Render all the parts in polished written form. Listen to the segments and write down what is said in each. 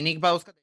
दैनिक भास्कर उसका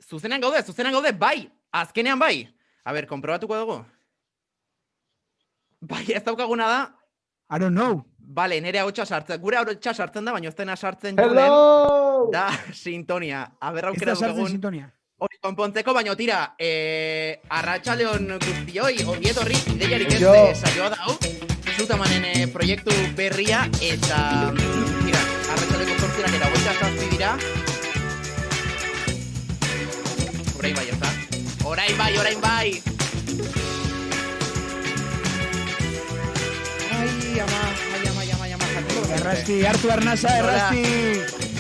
zuzenean gaude, bai, azkenean bai. A ber, konprobatuko dugu. Bai, ez daukaguna da. I don't know. Bale, nere hau sartzen. Gure hau sartzen da, baina ez dena sartzen Hello! da sintonia. A ber, Ez aukera da sartzen dukagun. sintonia. Hori konpontzeko, baina tira, arratsaldeon guztioi, ongi etorri, ideiarik ez Jo. saioa da hau. Zutamanen proiektu berria, eta tira, arratsaldeko 8 eta 27 dira. Orain bai, ez da? Orain bai! Ai, ama, Errasti, hartu arnasa, errasti!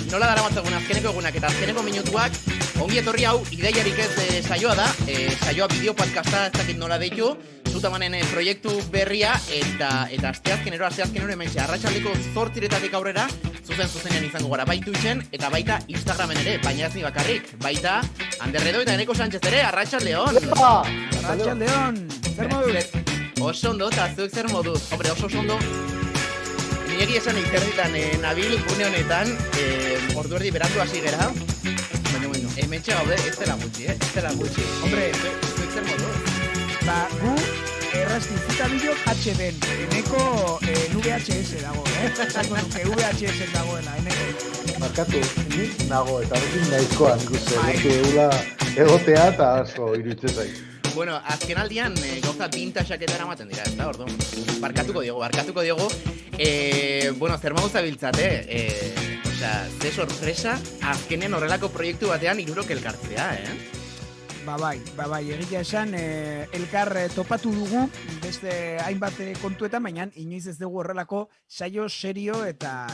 Nola dara matzagun azkeneko egunak eta azkeneko minutuak, ongi etorri hau, ideiarik ez saioa da, saioa bideo podcasta ez dakit nola deitu, Zutamanen proiektu berria, eta asteazkenero hementxe, arratsaldeko 8 aurrera, zuzenean izango gara, bai Twitchen, eta baita Instagramen ere, baina ez ni bakarrik, baita Anderredo eta Eneko Sánchez ere, arratsaldeon! Arratsaldeon! Zer moduz? Oso ondo, eta zuek zer moduz? Hombre, oso ondo. Niegi esan izerditan nabil gune honetan, ordu erdi berandu hasi gera. Bueno, hementxe gaude, ez dela gutxi. Hombre, zuek zer moduz? Ba, gu errasti zutabilok HDen, eneko VHS dago, Zango nuke VHS dagoela, eneko. Markatu, ni nago, eta horrekin nahikoan guzti, egula egotea eta asko iruditzen zait. Bueno, azken aldian gauza vintageak eta eramaten dira, ez da, orduan. Barkatuko diogu. Bueno, zer moduz zabiltzate, osea, ze sorpresa, azkenen horrelako proiektu batean 3 elkartzea, Ba bai, egia esan, elkar topatu dugu, beste hainbat kontuetan, baina inoiz ez dugu horrelako saio serio eta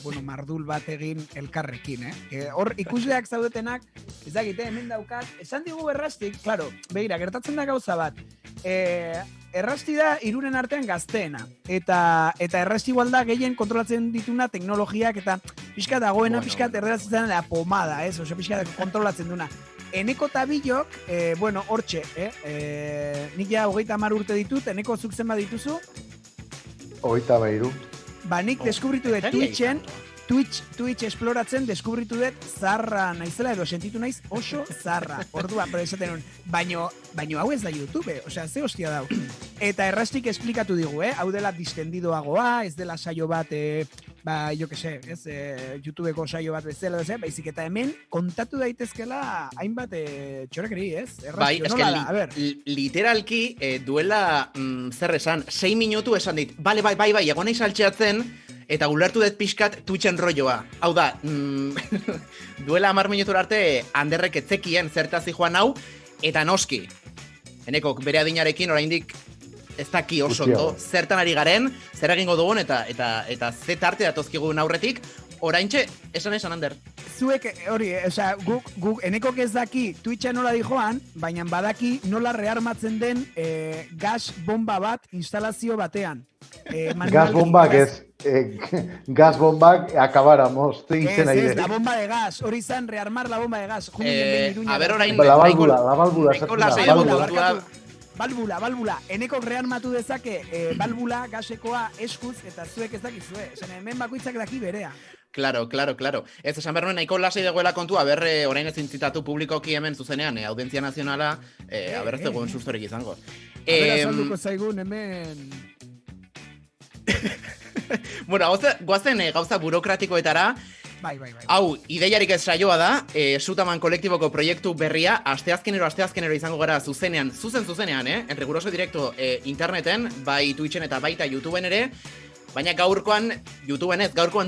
bueno, mardul bat egin elkarrekin, Hor, ikusleak zaudetenak, ez dakite, hemen daukat, esan digu errastik, claro, begira, gertatzen da gauza bat, errasti da Irunen artean gazteena, eta errasti da gehien kontrolatzen dituna teknologiak, eta pixka dagoena, pixka errelatzen la pomada, oso pixka kontrolatzen duna. Eneko tabilok, bueno, hortxe, nik ja 30 urte ditut, Eneko zuk zenbat dituzu? 23. Ba, nik deskubritu dut Twitchen, Twitch esploratzen deskubritu dut zarra naizela edo sentitu naiz oso zarra. Ordua, pero esaten hon, baino hau ez da YouTube, osea, ze hostia dau. Eta errastik esplikatu digu, hau dela distendidoagoa, ez dela saio bat, ba, jo que se, ez, YouTubeko saio bat bezala, baizik eta hemen kontatu daitezkela hainbat txorekeri, ez? Bai, eske literalki duela zer esan, 6 minutu esan dit, bai, egon nahi saltxeatzen, eta ulertu dut pixkat Twitchen rolloa. Hau da, duela 10 minutura arte Anderrek etzekien zertazi joan hau, eta noski, Enekok bere adinarekin oraindik ez daki oso ondo, zertan ari garen, zer egingo dugun, eta ze tarte datozkigun aurretik, oraintxe, esan Ander. Zuek, hori, osea, guk Enekok ez daki Twitcha nola dijoan, baina badaki nola rearmatzen den gas bomba bat instalazio batean. Gas bombak ez, gas bombak akabáramos, trintzen aire. Ez, la bomba de gas, hori zan rearmar la bomba de gas. A ver, orain... La válvula. Balbula. Enekok rearmatu dezake balbula gasekoa eskuz eta zuek ez dakizue. Hemen bakoitzak daki berea. Claro. Ez esan behar nuen nahiko lasai dagoela kontua, orain ez intzitatu publikoki hemen zuzenean, audientzia nazionala, ez dagoen sustorik izango. Azalduko zaigun hemen... Bueno, goazen gauza burokratikoetara. Bai. Hau, ideiarik ez saioa da, Zutaman kolektiboko proiektu berria, asteazkenero izango gara zuzenean, en riguroso directo interneten, bai Twitchen eta baita YouTubeen ere, baina gaurkoan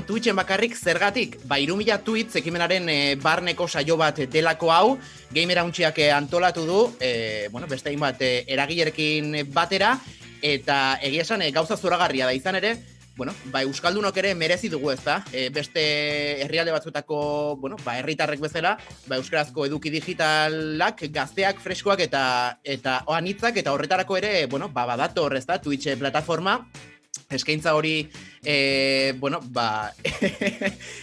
Twitchen bakarrik zergatik, ba 3000 tweets ekimenaren barneko saio bat delako hau, gamer hauntxiak antolatu du, bueno, beste hainbat eragilerekin batera, eta egia esan gauza zoragarria da izan ere, bueno, ba, euskaldunok ere merezi dugu, ezta? Beste herrialde batzuetako, bueno, ba, herritarrek bezala, ba, euskarazko eduki digitalak, gazteak, freskoak eta anitzak, eta horretarako ere, bueno, ba, badator, ezta? Twitch plataforma, eskaintza hori, bueno, ba,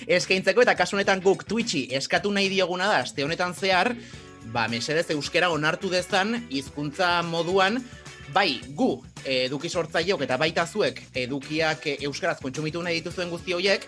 eskaintzeko, eta kasu honetan guk Twitchi eskatu nahi dioguna da, aste honetan zehar, ba, mesedez euskera onartu dezan, hizkuntza moduan, bai, gu eduki sortzaileok eta baita zuek edukiak euskaraz kontsumitu nahi dituzuen guzti horiek,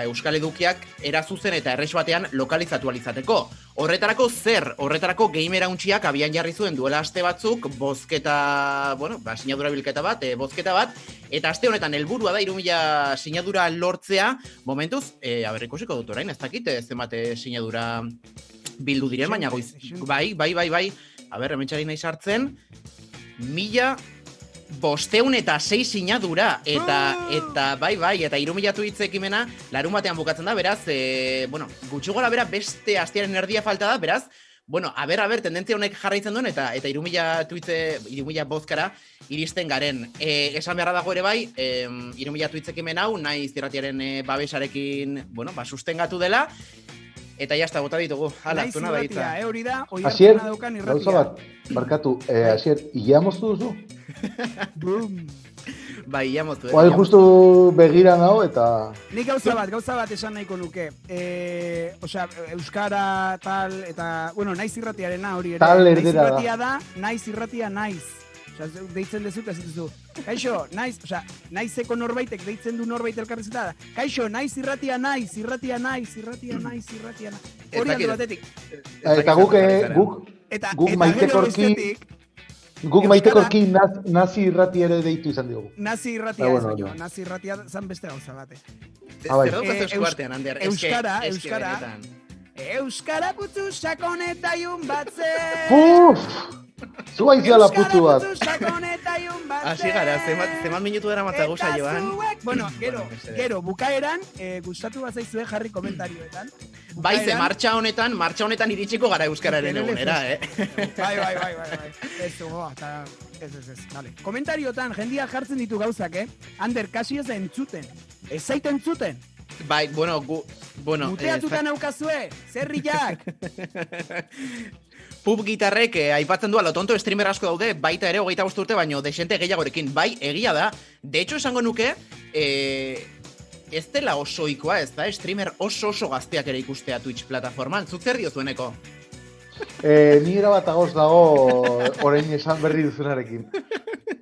Euskal Edukiak era zuzen eta erres batean lokalizatu alizateko. Horretarako zer? Horretarako gamera untxiak abian jarri zuen duela aste batzuk, bozketa, sinadura bilketa bat, bozketa bat, eta aste honetan helburua da 3000 sinadura lortzea. Momentuz, ikusiko dut orain, ez dakit zenbat sinadura bildu diren, baina goiz. Bai. Hemen txari nahi sartzen, 1506 sinadura, eta bai, eta 3000 tweets ekimena larun batean bukatzen da, beraz, gutxi gora bera beste astearen erdia falta da, beraz, aber, tendentzia honek jarraitzen duen, eta 3000 tweets, 3000 bozkara iristen garen. Esan beharra dago ere bai, 3000 tweets ekimen hau, naiz irratiaren babesarekin, sustengatu dela, eta jazta, bota ditugu. Hala, tuna da hitza. Hori da, oi hartuna daukan irratia. Gauza bat, barkatu, Asier, ia moztu duzu? Bai, ia moztu. Oai justu begiran hau, eta... Nik gauza bat esan nahiko nuke. Euskara, tal, eta... Naiz irratiarena hori ere. Tal erdera da. Naiz irratia naiz. Deitzen dezut, ez dituzu. Kaixo, naiz, naizeko norbaitek deitzen du norbait elkarrizeta da. Kaixo, naiz irratia naiz. Hori aldo batetik. Eta guk maitekorki nazi irrati ere deitu izan diogu. Nazi irratia ez baino, nazi irratia zan beste gauza bate. Zer dut eskuartean, Ander? Euskara putzu sakonetaiun batze. Zu haiziala putzu bat. Asi gara, zemat minutu dara matzago saioan. Gero, bukaeran, gustatu bazaizue jarri komentarioetan. Bai, ze martxa honetan iritsiko gara euskararen egunera, Bai. Ez. Vale. Komentariotan, jendia jartzen ditu gauzak, Ander, kasi ez da entzuten. Ez zaita entzuten. Bai, Muteatuta naukazue, zerriak. Pub gitarrek aipatzen du alotonto streamer asko daude, baita ere 25 urte baino desente gehiagorekin. Bai, egia da. De hecho, esango nuke, ez dela osoikoa, ez da? Streamer oso gazteak ere ikustea Twitch plataforman. Zuk zer diozueneko? Ni erabat agoz dago orain esan berri duzunarekin.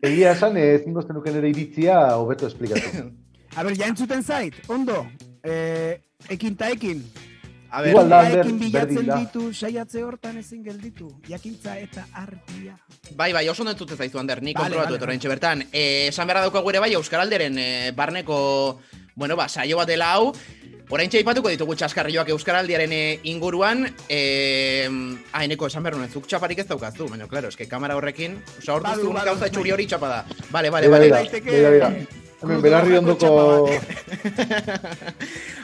Egia esan, ezin gozten nuken ere iritzia hobeto esplikatu. Ja entzuten zait, ondo, ekin ta ekin. Igual da, ekin bilatzen ditu, saiatze hortan ezin gelditu, jakintza eta argia. Bai, oso ondo entzuten zaizu, Ander, nik kontrolatu eto oraintxe bertan. Esan beharra daukagu ere bai, Euskaralderen barneko, saio bat dela hau, oraintxe aipatuko ditugu txaskarrioak Euskaraldiaren inguruan, eneko esan behar nuen, zuk txaparik ez daukaztu, baina, klaro, eske kamera horrekin, hor duzun gauza txuri hori txapa da. Bale. Begira. Belarri ondoko...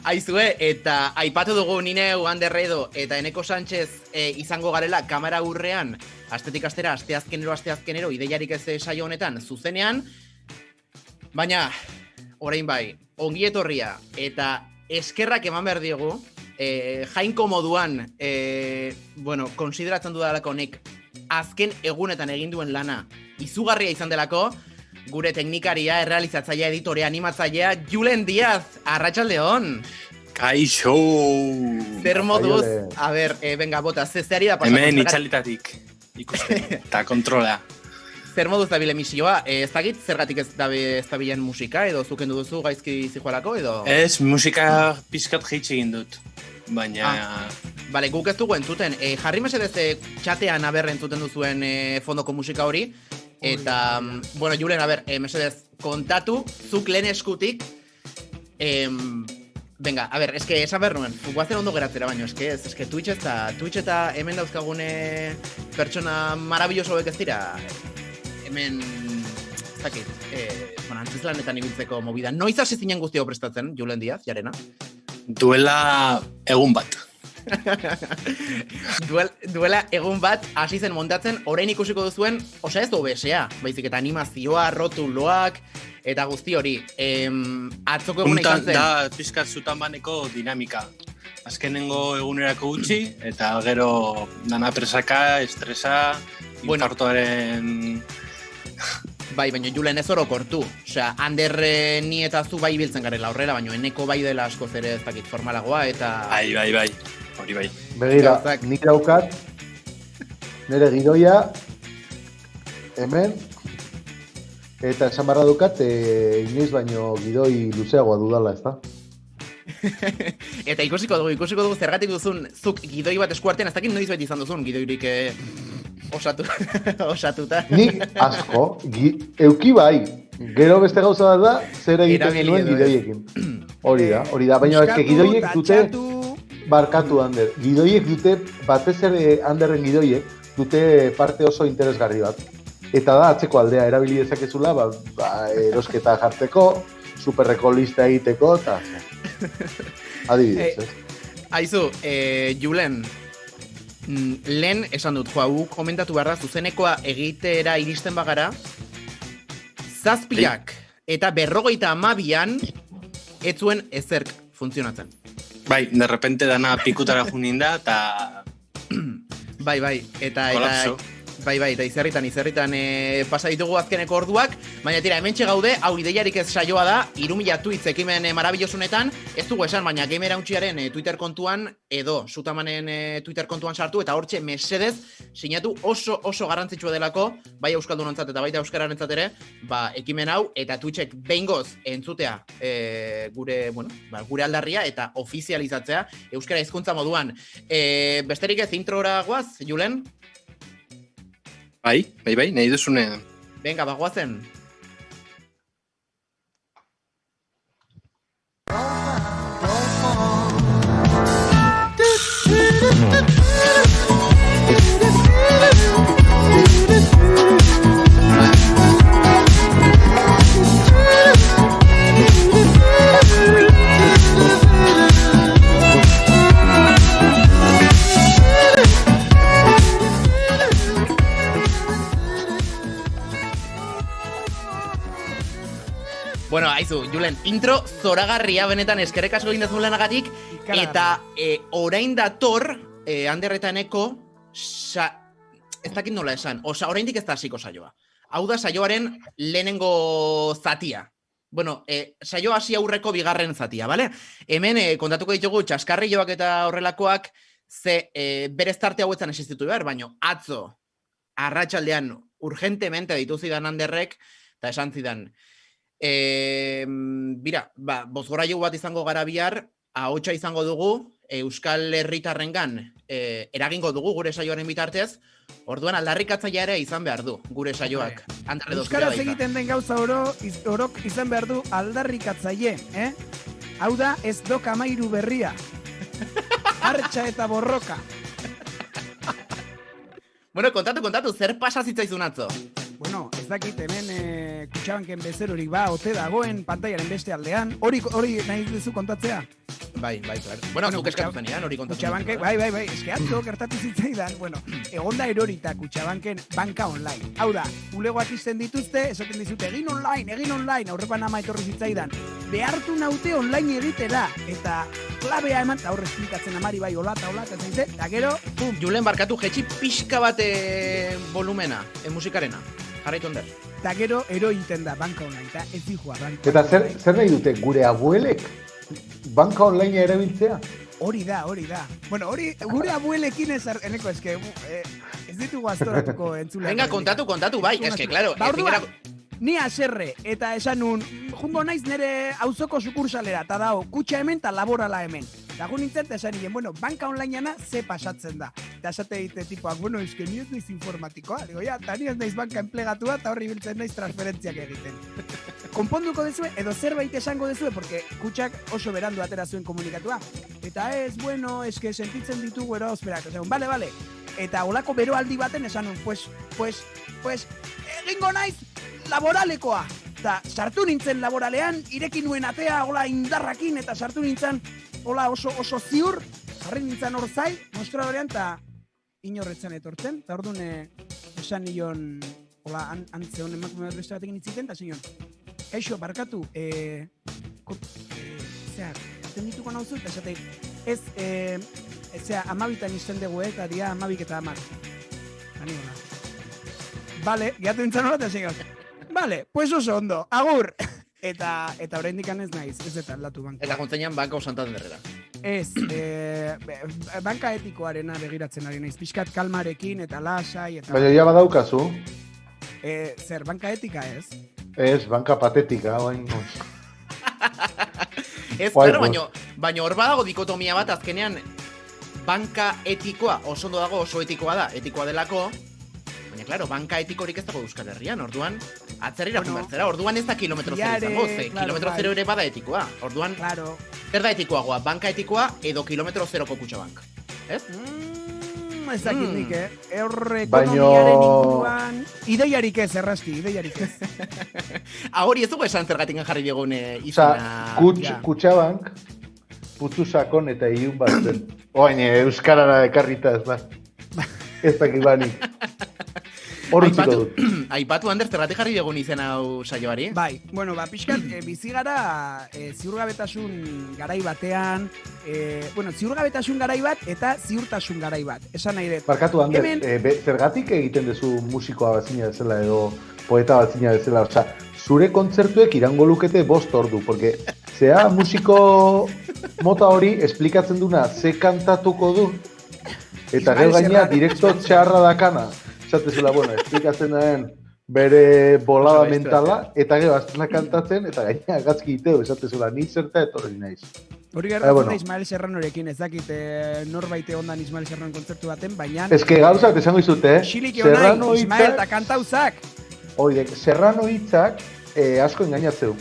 Aizue, eta aipatu dugu Nineu, Ander Redo eta Eneko Sánchez izango garela kamera urrean, astetik astera, asteazkenero, ideiarik ez saio honetan, zuzenean, baina, orain bai, ongi etorria, eta eskerrak eman behar diogu, jainko moduan, konsideratzen dudalako nik, azken egunetan egin duen lana, izugarria izan delako, gure teknikaria, errealizatzailea, editorea, animatzailea, Julen Díaz, arratsaldeon. Kaixo! Zer moduz, venga, bota, zezeari da pasako. Hemen itxalitatik, ikusten, eta kontrola. Zer moduz dabil emisioa, ez dakit zergatik ez dabilen musika, edo zukendu duzu gaizki zijoalako, edo? Ez, musika pizkat jeitxe egin dut, baina... Bale, guk ez dugu entzuten, jarri mesedez txatean entzuten duzuen fondoko musika hori, eta, Julen, mesedez, kontatu, zuk lehen eskutik, venga, eske, esan behar nuen, guazen ondo geratzera baino, eske Twitch eta hemen dauzkagune pertsona marabilloso hauek ez dira, hemen, ez dakit, antzislanetan ibiltzeko movida. Noiz hasi zinen guztio prestatzen, Julen Díaz, jarena? Duela egun bat. Duela egun bat hasi zen montatzen, orain ikusiko duzuen, ez OBS-a, baizik eta animazioa, rotuloak, eta guzti hori. Atzoko eguna izan zen. Da, pizkat zutan baneko dinamika. Azkenengo egunerako gutxi, eta gero dana presaka, estresa, infartoaren... Bai, baina Julen ez orokortu. Osea, Ander ni eta zu bai biltzen garela horrela, baina Eneko bai dela askoz ere ez dakit formalagoa, eta... Bai. Hori bai. Begira, nik daukat, nire gidoia, hemen, eta esan barra dukat, inoiz baino gidoi luzeagoa dudala, ez da? Eta ikusiko dugu zergatik duzun zuk gidoi bat eskuartean, ez dakit noiz beti izan duzun gidoirik osatuta. Nik asko, euki bai, gero beste gauza bat da, zer egiten nuen gidoiekin. Hori da, baina eske gidoiek dute, barkatu Ander, gidoiek dute, batez ere Anderren gidoiek, dute parte oso interesgarri bat. Eta da, atzeko aldea, erabili dezakezula, erosketa jartzeko, superreko lista egiteko, eta adibidez, Aizu, Julen, lehen esan dut, hau komentatu behar da, zuzenekoa egitera iristen bagara, zazpiak eta 52an ez zuen ezerk funtzionatzen. Bai, de repente dana pikutara junin da, eta... Bai, eta eta izerritan pasa ditugu azkeneko orduak, baina tira, hementxe gaude, hau ideiarik ez saioa da, 3000 tweets ekimen marabillosunetan, ez dugu esan, baina Gamer Hauntxiaren Twitter kontuan, edo Sutamanen Twitter kontuan sartu, eta hortxe mesedez, sinatu oso garrantzitsua delako, bai euskaldunontzat eta baita euskararentzat ere, ekimen hau, eta Twitchek behingoz entzutea gure aldarria, eta ofizializatzea euskara hizkuntza moduan. Besterik ez introra guaz, Julen? Bai, nahi duzune. Venga, bagoazen. Bueno, aizu, Julen, intro zoragarria benetan eskerrik asko egin dezun lanagatik, eta orain dator, Anderretaneko, ez dakit nola esan, oraindik ez da hasiko saioa. Hau da saioaren lehenengo zatia. Bueno, saio hasi aurreko bigarren zatia, bale? Hemen kontatuko ditugu txaskarrilloak eta horrelakoak, bere starte hauetan existitu behar, baino atzo, arratsaldean urgentemente dituzidan Anderrek, eta esan zidan, bozgorailu bat izango gara bihar, ahotsa izango dugu, Euskal Herritarrengan eragingo dugu gure saioaren bitartez, orduan aldarrikatzailea ere izan behar du gure saioak. Euskaraz egiten den gauza orok izan behar du aldarrikatzaile, Hau da, ez dok amairu berria. Hartxa eta borroka. Bueno, kontatu, zer pasa zitzaizun atzo? Bueno, ez dakit hemen Kutxabanken bezerorik ote dagoen pantaiaren beste aldean. Hori nahi duzu kontatzea? Bai, claro. Bueno, zuk eskatu zenean, hori kontatzen. Kutxabanken, bai, eskeatzo, gertatu zitzaidan. Bueno, egonda erorita Kutxabanken banka online. Hau da, bulegoak izten dituzte, esaten dizute, egin online, aurrepan ama etorri zitzaidan. Behartu naute online egitera, eta klabea eman, eta horre esplikatzen amari bai, hola, eta zainze, eta gero, pum. Julen barkatu jetxi pixka bat volumena, musikarena. Jarraitu onder. Eta gero, ero iten da banka online, eta ez dihua banka. Eta zer nahi dute, gure abuelek banka online erabiltzea? Hori da. Bueno, hori gure abuelekin eneko, eske, ez ditugu astoratuko entzule. Venga, kontatu, bai, eske, claro. Ni aserre, eta esan nun, jungo naiz nire auzoko sukursalera, eta dao, kutxa hemen eta laborala hemen. Eta gu nintzen, eta esan nien, bueno, banka onlineana ze pasatzen da. Eta esate egite tipoak, bueno, eske ni ez naiz informatikoa. Digo, eta ni ez naiz banka enplegatua, eta horri biltzen naiz transferentziak egiten. Konponduko dezue, edo zerbait esango dezue, porque kutxak oso berandu atera zuen komunikatua. Eta ez, bueno, eske sentitzen ditugu ero osperak. Eta bale. Eta olako beroaldi baten esan nun, pues, egingo naiz, laboralekoa. Eta sartu nintzen laboralean, ireki nuen atea, hola indarrakin, eta sartu nintzen, hola oso ziur, jarri nintzen hor zai, mostradorean, eta inorretzen etortzen, eta orduan esan nion, hola, antze honen emakume bat beste batekin itziten, eta zion, kaixo, barkatu, aten dituko nauzu, eta esate, amabitan izten dugu, eta dia amabik eta amak. Ani hona. Bale, gehatu nintzen hori, eta zion, vale, pues oso ondo, agur! Eta oraindik ez naiz, ez eta aldatu banka. Eta kontzenean banka Santanderrera. Ez, banka etikoarena begiratzen ari naiz, pixkat kalmarekin eta lasai eta... Baina ja badaukazu. Zer, banka etika ez? Ez, banka patetika, baina... Ez, claro, baina hor badago dikotomia bat, azkenean, banka etikoa oso ondo dago, oso etikoa da, etikoa delako, baina, claro, banka etikorik ez dago Euskal Herrian, orduan, atzerrira junbertzera, orduan ez da kilometro zero izango, kilometro zero ere bada etikoa, orduan, zer da etikoagoa, banka etikoa edo kilometro zeroko Kutxabank, ez? Ez dakitik, Horre ekonomiaren inguruan... Ideiarik ez, errasti, ideiarik ez. Hori ez dugu esan zergatik jarri diegun izena... Kutxabank, putzu sakon eta ilun bat zen. Oain, euskarara ekarrita ez da. Ez dakit banik. Hor utziko dut. Aipatu, Ander, zergatik jarri diegun izena hau saioari? Bai, bueno, pixkat, bizigara ziurgabetasun garai batean, ziurgabetasun garai bat eta ziurtasun garai bat, esan nahi dut. Barkatu, Ander, zergatik egiten duzu musikoa bazina bezala edo poeta bazina bezala, osea, zure kontzertuek irango lukete 5 ordu, porque zea musiko mota hori esplikatzen duna ze kantatuko du, eta gero gaina direkto txarra dakana. Esatezula, bueno, esplikatzen duen bere bolada mentala, eta gero aztena kantatzen, eta gaina gazki iteo, esatezula, ni zerta etorri naiz. Hori gertatzen da Ismael Serranorekin, ez dakit norbaite ondan Ismael Serrano kontzertu baten, baina... Ez que gauzak esango izute, Serrano hitzak... Ismael eta kantauzak! Hori, Serrano hitzak asko engainatzeu.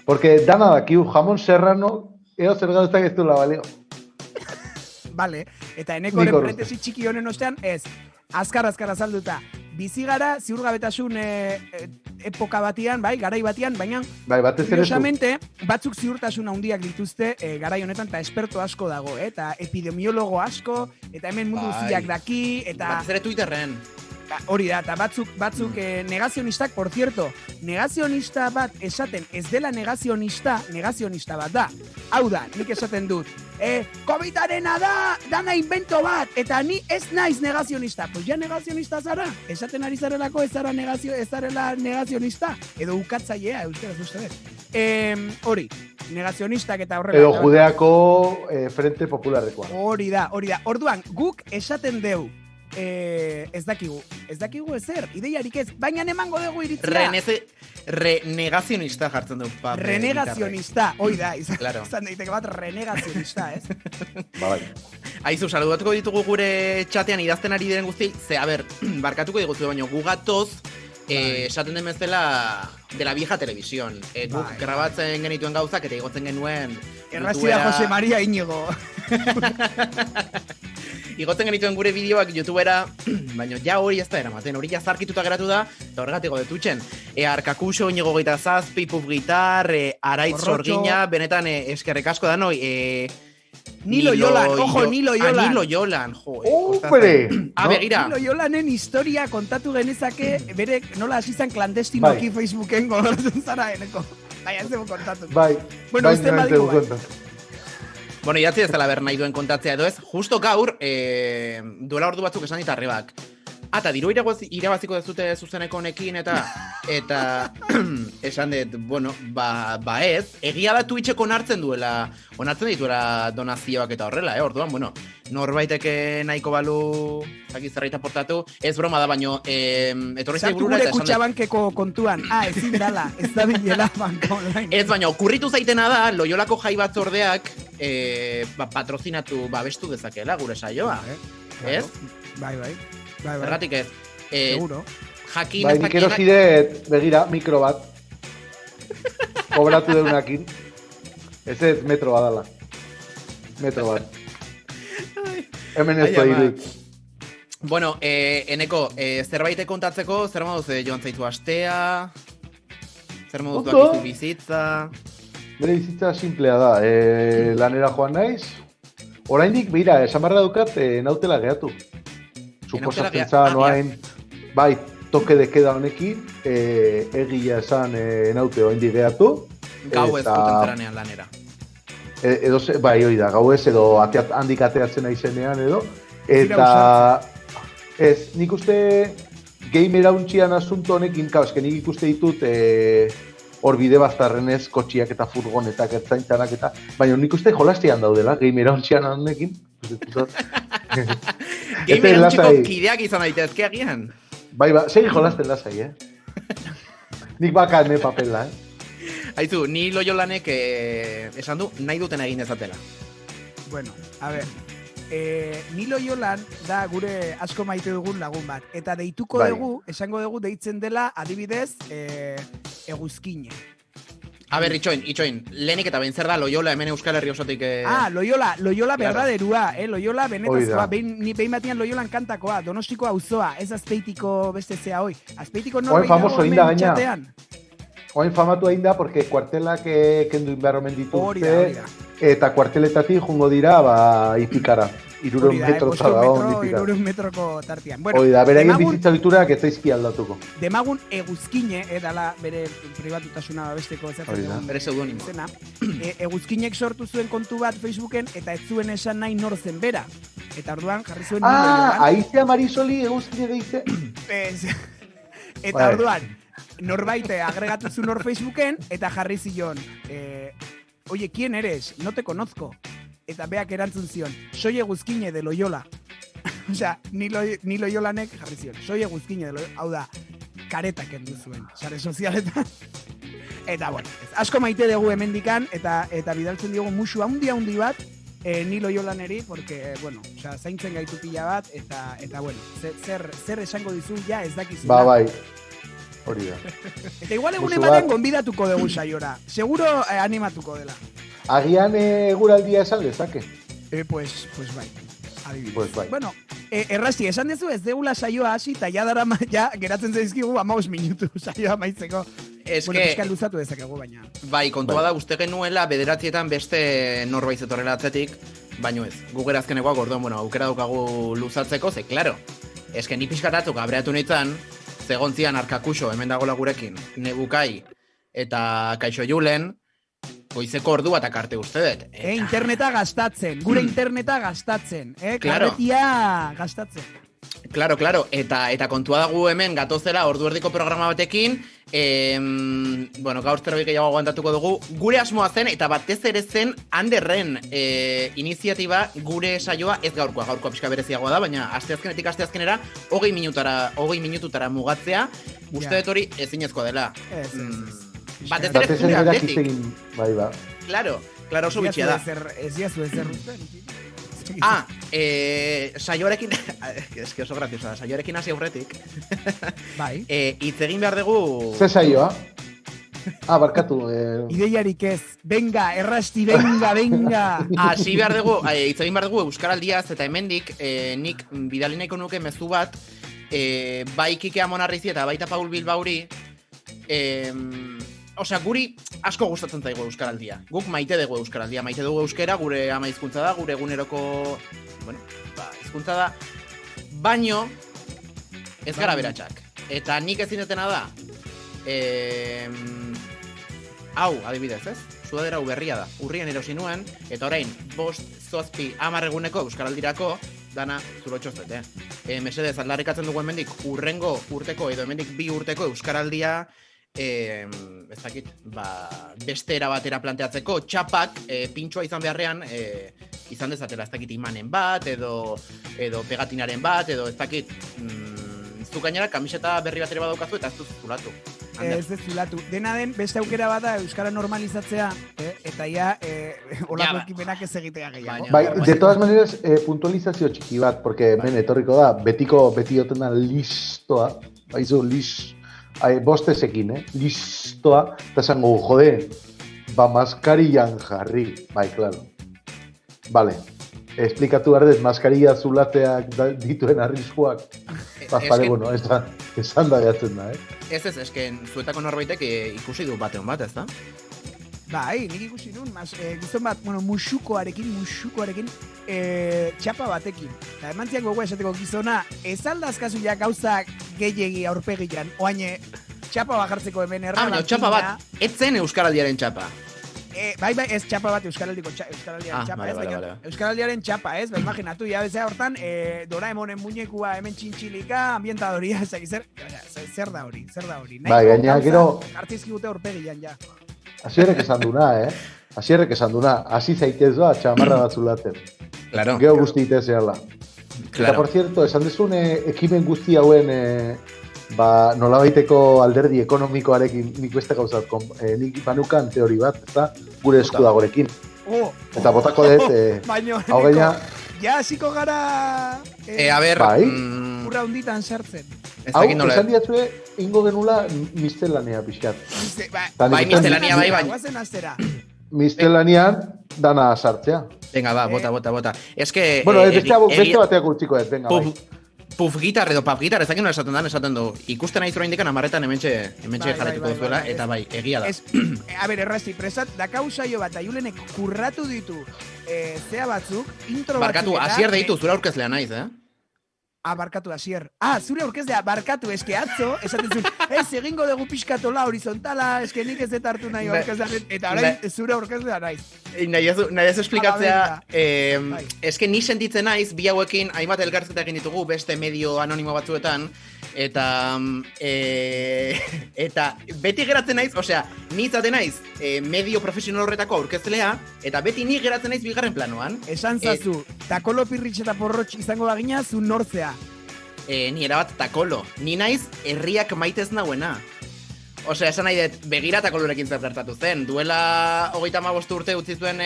Porque dana dakiu, jamon Serrano, eo zer gauzak ez duela balio. Vale, eta eneko parentesi txiki honen ostean, ez... Azkar azalduta. Bizigara ziurgabetasun epoka batian, bai, garai batian, baina curiosamente batzuk ziurtasun handiak dituzte garai honetan eta esperto asko dago, eta epidemiologo asko, eta hemen mundu guztiak daki, eta... Batez ere Twitterren. Hori da, eta batzuk negazionistak, por cierto, negazionista bat esaten ez dela negazionista bat da. Hau da, nik esaten dut, COVID-arena dana invento bat, eta ni ez naiz negazionista. Pues ja negazionista zara, esaten ari zarelako ez zarela negazionista, edo ukatzailea, euskaraz uste dut. Hori, negazionistak eta horrela. Edo Judeako Frente Popularrekoa. Hori da. Orduan, guk esaten deu, ez dakigu ezer, ideiarik ez, baina emango dugu iritzia. Renegazionista jartzen du. Renegazionista, hoi da, izan daiteke bat renegazionista, ez? Bai. Aizu, saludatuko ditugu gure txatean idazten ari diren guzti, barkatuko digutu, baina gugatoz, esaten den bezala de la vieja televisión. Guk grabatzen genituen gauzak eta igotzen genuen... Errazia Jose Maria Iñigo. Igotzen genituen gure bideoak YouTubera, baina ja hori ez da eramaten, hori ja zarkituta geratu da, eta horregatiko detutxen. Arkakuso, Iñigo 7, Puf Gitar, Araitz Sorgina, benetan eskerrek asko da noi, Nilo Jolan, ojo, Nilo Jolan. Nilo Jolan, jo. Hombre! Begira. Nilo Jolanen historia kontatu genezake, bere nola hasi zen klandestinoki Facebooken gogoratzen zara eneko. Baina ez dugu kontatu. Bai, uste badigu bai. Bueno, idatzi ez dela ber nahi duen kontatzea edo ez, justo gaur, duela ordu batzuk esan ditarrebak. Eta diru irabaziko dezute zuzeneko honekin eta esan dut, bueno, ba ez, egia da Twitcheko onartzen dituela donazioak eta horrela, orduan, bueno, norbaiteke nahiko balu zerraita portatu, ez broma da, baino, etorri zai burura eta esan dut. Sartu gure Kutxabankeko kontuan, ezin dala, ez da bilela banka online. Ez, baina, okurritu zaitena da, Loiolako jai batzordeak patrozinatu, babestu dezakela gure saioa, ez? Bai. Zergatik ez. Seguro. Jakin bai, nik erozidet, begira, mikro bat. Kobratu deunakin. Ez metro bat dala. Metro bat. Hemen ez da irut. Bueno, eneko, zerbait kontatzeko, zer moduz joan zaitu astea? Zer moduz duakizu bizitza? Bere bizitza simplea da. Lanera joan naiz. Oraindik, begira, esan barra dukat, nautela gehatu. Suposatzen zan oain, bai, toke de queda honekin, egia esan naute oaindik gehatu. Gau ez duten zeranean lanera. Bai, hori da, gau ez, edo handik ateatzen aizenean edo. Eta, ez, nik uste gamer hauntxian asunto honekin, eske nik ikuste ditut hor bide baztarrenez kotxiak eta furgonetak ertzaintzanak eta, baina nik uste jolastian daudela, gamer hauntxian honekin. Gamer hauntxiko kideak izan daitezke agian. Bai, segi jolasten lasai, Nik baka ne papela, Haizu, ni Loiolanek esan du nahi duten egin dezatela. Bueno, a ver, ni Loiolan da gure asko maite dugun lagun bat. Eta deituko dugu, esango dugu deitzen dela adibidez Eguzkine. A ber, itxoin, lehenik eta behin zer da Loiola hemen Euskal Herri osotik... Loiola berraderua, Loiola benetazkoa, behin batian Loiolan kantakoa, Donostiko auzoa, ez Azpeitiko beste zea hoi. Azpeitiko norbait dago hemen txatean. Oain famatu egin da, porque kuartelak kendu inberromen dituzte, eta kuarteletatik jungo dira, ipikara. 200 metro dago. 200 metroko tartian. Bueno, hori da, beraien bizitza biturak ez zaizki aldatuko. Demagun Eguzkine, edala bere pribatutasuna besteko bere pseudonimo. Eguzkinek sortu zuen kontu bat Facebooken, eta ez zuen esan nahi nor zen bera. Eta orduan jarri zuen... Aizea Marisoli Eguzkine deize? Eta orduan, norbait agregatu zuen hor Facebooken, eta jarri zion, oye, ¿quién eres? No te conozco. Eta beak erantzun zion, soy Eguzkine de Loiola. Osea, ni Loiolanek jarri zion, soy Eguzkine de Loiola. Hau da, karetak endu zuen, sare sozialetan. Eta, bueno, asko maite dugu hemendikan, eta bidaltzen diogu musu handi bat, ni Loiolaneri, porque, bueno, zaintzen gaitu pila bat, eta bueno, zer esango dizu, ja ez dakizu. Bai. Hori da. Eta igual egunen baten gonbidatuko dugu saiora. Seguro animatuko dela. Agian eguraldia esan lezake. Pues bai. Adibidez. Pues bai. Bueno, errasti, esan dezu ez deula saioa hasi, eta ja geratzen zaizkigu 15 minutu saioa maitzeko. Bueno, pizkan luzatu dezakegu baina. Bai, kontua da, uste genuela bederatzietan beste norbait zetorrela atzetik, baino ez. Guk erazkenekoak orduan, bueno, aukera daukagu luzatzeko, ze, klaro, eske ni pixkatatzuk abreatu nintzen, zegontzian arkakuxo, hemen dagoela gurekin, Nebukai eta Kaixo Julen, goizeko ordua eta karte uste dut. Interneta gastatzen, gure interneta gastatzen, claro. Karretia gastatzen. Claro, eta kontua dago hemen gatozela ordu erdiko programa batekin, bueno, gaur zerbait gehiago aguantatuko dugu, gure asmoa zen, eta batez ere zen Anderren iniziatiba gure saioa ez gaurkoa pixka bereziagoa da, baina asteazkenetik asteazkenera 20 minututara mugatzea, uste dut hori ezinezkoa dela. Batez ere zure aldetik. Bai. Claro, oso bitxia da. Ez diazu ezer rutzen. Saioarekin, eski oso graziosa da, saioarekin hasi aurretik. Bai. Hitz egin behar dugu... Ze saioa? Barkatu. Ideiarik ez. Venga, errasti, venga. Hasi behar dugu, hitz egin behar dugu Euskaraldiaz, eta hemendik nik bidali nahiko nuke mezu bat, bai Kike Amonarrizi eta baita Paul Bilbauri, osea, guri asko gustatzen zaigu Euskaraldia. Guk maite dugu Euskaraldia, maite dugu euskera, gure ama hizkuntza da, gure eguneroko, bueno, hizkuntza da, baino ez gara beratxak. Eta nik ezin dutena da, hau, adibidez, ez? Sudadera berria da, urrian erosi nuen, eta orain, 5-7 eguneko Euskaraldirako, dana zulotxozet, mesedez, aldarrikatzen dugu hemendik urrengo urteko edo hemendik 2 urteko Euskaraldia, ez dakit, beste era batera planteatzeko, txapak pintxoa izan beharrean izan dezatela, ez dakit, imanen bat, edo pegatinaren bat, edo ez dakit, zu gainera kamiseta berri bat ere badaukazu eta ez duz zulatu. Ez zulatu. Dena den, beste aukera bada Euskara normalizatzea, eta ja, olako ekimenak ez egitea gehiago. Bai, de todas maneras, puntualizazio txiki bat, porque men etorriko da, beti joten da listoa, baizu, bostezekin, listoa, eta zango, jode, maskarillan jarri, bai, claro. Vale, esplikatu behar dut, maskarilla zulateak dituen arriskuak, bueno, esan da jatzen da, Ez, esken, zuetako norbaitek ikusi du batean bat, ez da? Bai, nik ikusi duen, gizon bat, bueno, musukoarekin, txapa batekin. Eta emantziak gogoa esateko gizona, ez aldazkazu ja gauza gehiegi aurpegian, oaine, txapa bajartzeko hemen erra. Txapa bat, ez zen Euskaraldiaren txapa. Bai, ez txapa bat Euskaraldiaren txapa, ez? Vale. Euskaraldiaren txapa, ez? Imaginatu, ya bezea hortan, Doraemonen muñekua hemen txintxilika, ambientadoria, zer da hori? Bai, gaina, gero... Artizkigute aurpegian, ja. Asierrek esan duna, hasi zaitez da, txamarra bat zulaten. Claro. Geo guzti itezeala. Claro. Eta, por cierto, esan dezun ekimen guzti hauen nola baiteko alderdi ekonomikoarekin nik beste gauzat, nik banukan teori bat, eta gure esku dagorekin. Eta botako dut, hau gaina... Ja, hasiko gara... A ber... Bai? Urra hunditan sartzen. Hau, esan diatzue, ingo genula mistelania pixkat. Bai, mistelania bai, bai. Mistelanian dana sartzea. Venga, ba, bota. Ez que... Bueno, beste bateak utziko ez, venga, bai. Puff gitar edo pap gitar, ez dakit nola esaten du. Ikusten aiz indikan amarretan hementxe jarretuko duzuela, eta bai, egia da. A ber, errazi, presat, dakau saio bat, Julenek kurratu ditu zea batzuk, intro batzuk... Barkatu, Asier deitu, zura aurkezlea naiz, barkatu, Asier. Zure aurkezlea, barkatu, eske atzo, esaten zuen, egingo dugu pixkatola horizontala, eske nik ez hartu nahi aurkezlearen, eta orain zure aurkezlea naiz. Nahi ez esplikatzea, eske ni sentitzen naiz, bi hauekin hainbat elkarrizketa egin ditugu beste medio anonimo batzuetan, eta beti geratzen naiz, osea, ni izaten naiz medio profesional horretako aurkezlea, eta beti ni geratzen naiz bigarren planoan. Esan zazu, takolo pirritx eta porrotx izango bagina, zu nortzea. Ni erabat takolo. Ni naiz herriak maitez nauena. Osea, esan nahi dut, begira takolorekin zer gertatu zen. Duela 35 urte utzi zuen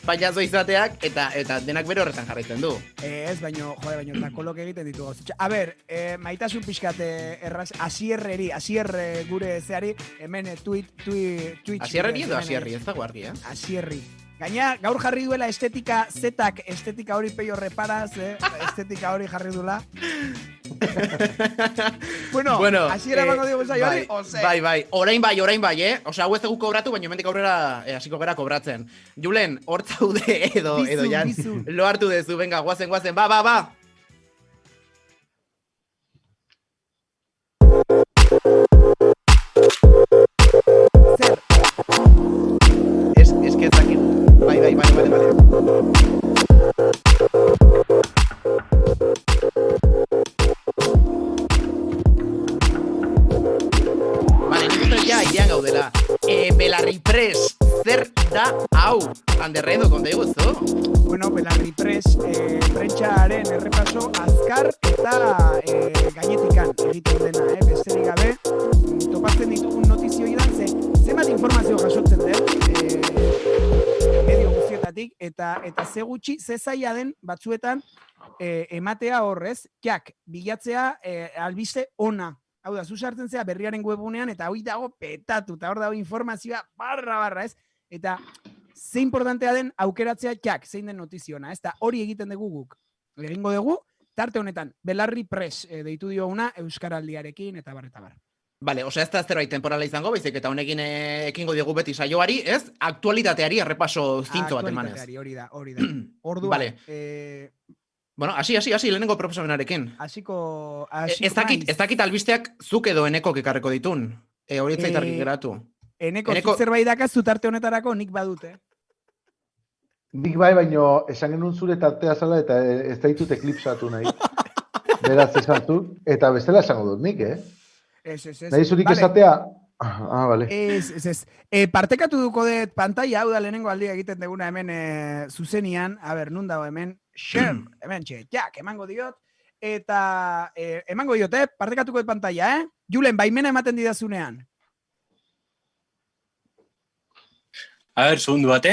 payaso izateak, eta denak bere horretan jarraitzen du. Ez, baino takolok egiten ditu gauzitxa. A ber, maitasun pixkat erraz, Asierreri, Asier gure zeari, hemen Twitch... Asierreri edo Asierri, ez dago argi, Asierri. Gaina, gaur jarri duela estetika zetak, estetika hori peio reparaz, estetika hori jarri duela. Bueno, Asiera bango digo saioari, ose. Bai, orain bai, Osea, hau ez dugu kobratu, baina hemendik aurrera hasiko gara kobratzen. Julen, hor zaude edo jan, lo hartu dezu, venga, guazen, ba! Zer? Es que ez dakit. Bai. Vale, nik uste ja idean gaudela. Belarri Press, zer da hau? Anderredo, konta iguzu? Bueno, Belarri Press, prentxaren errepaso azkar eta gainetikan egiten dena, besterik gabe. Topatzen ditugun notizioi da, zenbat informazio jasotzen den, medio guztietatik, eta ze gutxi, ze zaila den batzuetan ematea horrez, bilatzea albiste ona. Hau da, zuzartzen zea berriaren webunean, eta hoi dago petatu, eta hor dago informazioa barra, ez? Eta ze importantea den aukeratzea zein den notiziona, ez? Eta hori egiten dugu guk. Egingo dugu, tarte honetan, Belarri Press deitu dio una Euskaraldiarekin, eta bar. Vale, osea ez da zerbait temporala izango, baizik eta honekin ekingo diegu beti saioari, ez? Aktualitateari errepaso zintzo bat emanez. Aktualitateari, hori da. Orduan, vale. Bueno, hasi, lehenengo proposamenarekin. Hasiko ez dakit albisteak zuk edo Enekok ekarreko ditun. Hori ez zaitarrik geratu. Eneko zerbait dakazu tarte honetarako nik badute. Nik bai, baino esan genuen zure tartea zala eta ez daitut eklipsatu nahi. Beraz esan zu, eta bestela esango dut nik, Ez. Nahi zurik esatea? Bale. Ez. Partekatu duko dut pantalla, hau da lehenengo aldia egiten deguna hemen zuzenian, a ber, nun dago hemen, share, hemen emango diot, eta emango diot, partekatuko dut pantalla, Julen, baimena ematen didazunean. A ber, segundu bat,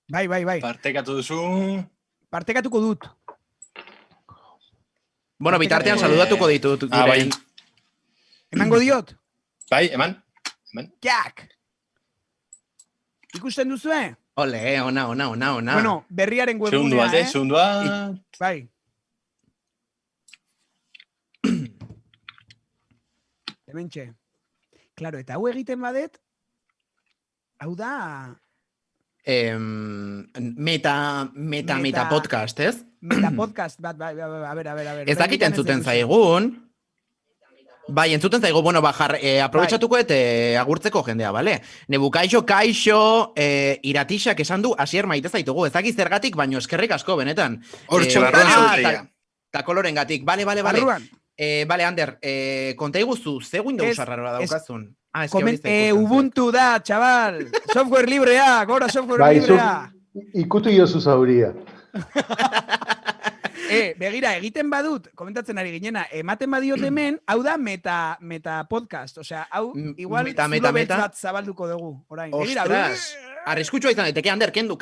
Bai. Partekatu duzu. Partekatuko dut. Bueno, bitartean saludatuko ditut. Bai. Emango diot? Bai, eman. Ikusten duzue? Ole, ona. Bueno, berriaren webunea, Segundu bat. Bai. Hementxe. Claro, eta hau egiten badet, hau da... Meta podcast, ez? Meta podcast, bat, bai, a ver. Ez dakit entzuten zaigun. Bai, entzuten zaigu, bueno, aprobetxatuko eta agurtzeko jendea, bale? Nebukaixo, kaixo, iratixak esan du, Asier maite zaitugu, ez dakiz zergatik, baino eskerrik asko, benetan. Hortxe, barruan zauteia. Ta koloren gatik, bale. Bale, Ander, konta iguzu, ze Windows arraroa daukazun? Ubuntu da, txabal, software librea, gora software librea. Ikutu iozu zauria. Begira, egiten badut, komentatzen ari ginena, ematen badiot hemen, hau da meta podcast. Osea, hau igual zulo beltz bat zabalduko dugu. Orain. Ostras, arriskutsua izan daiteke, Ander, kendu.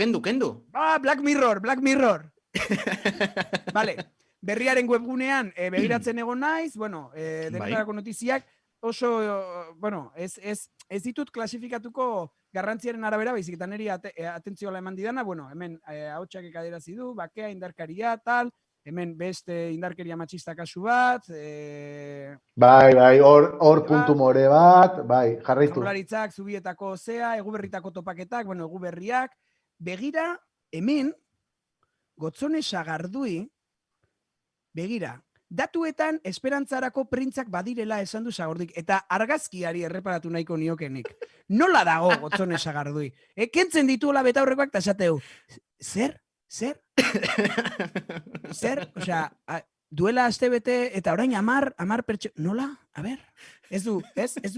Black Mirror. Vale, berriaren webgunean begiratzen egon naiz, bueno, denetarako notiziak, oso, bueno, ez ditut klasifikatuko garrantziaren arabera, baizik eta niri atentzioa eman didana, bueno, hemen ahotsak ekaderazi du, bakea, indarkaria, tal, hemen beste indarkeria matxista kasu bat, Bai, hor puntu more bat, bai, jarraitu. Jaurlaritzak, Zubietako zea, Eguberritako topaketak, bueno, Eguberriak, begira, hemen, Gotzone Sagardui, begira, datuetan esperantzarako printzak badirela esan du Sagordik, eta argazkiari erreparatu nahiko niokenik. Nola dago Gotzone Sagardui? Kentzen dituela betaurrekoak eta esateu. Zer? Osea, duela astebete eta orain 10 pertso... Nola? A ber, ez du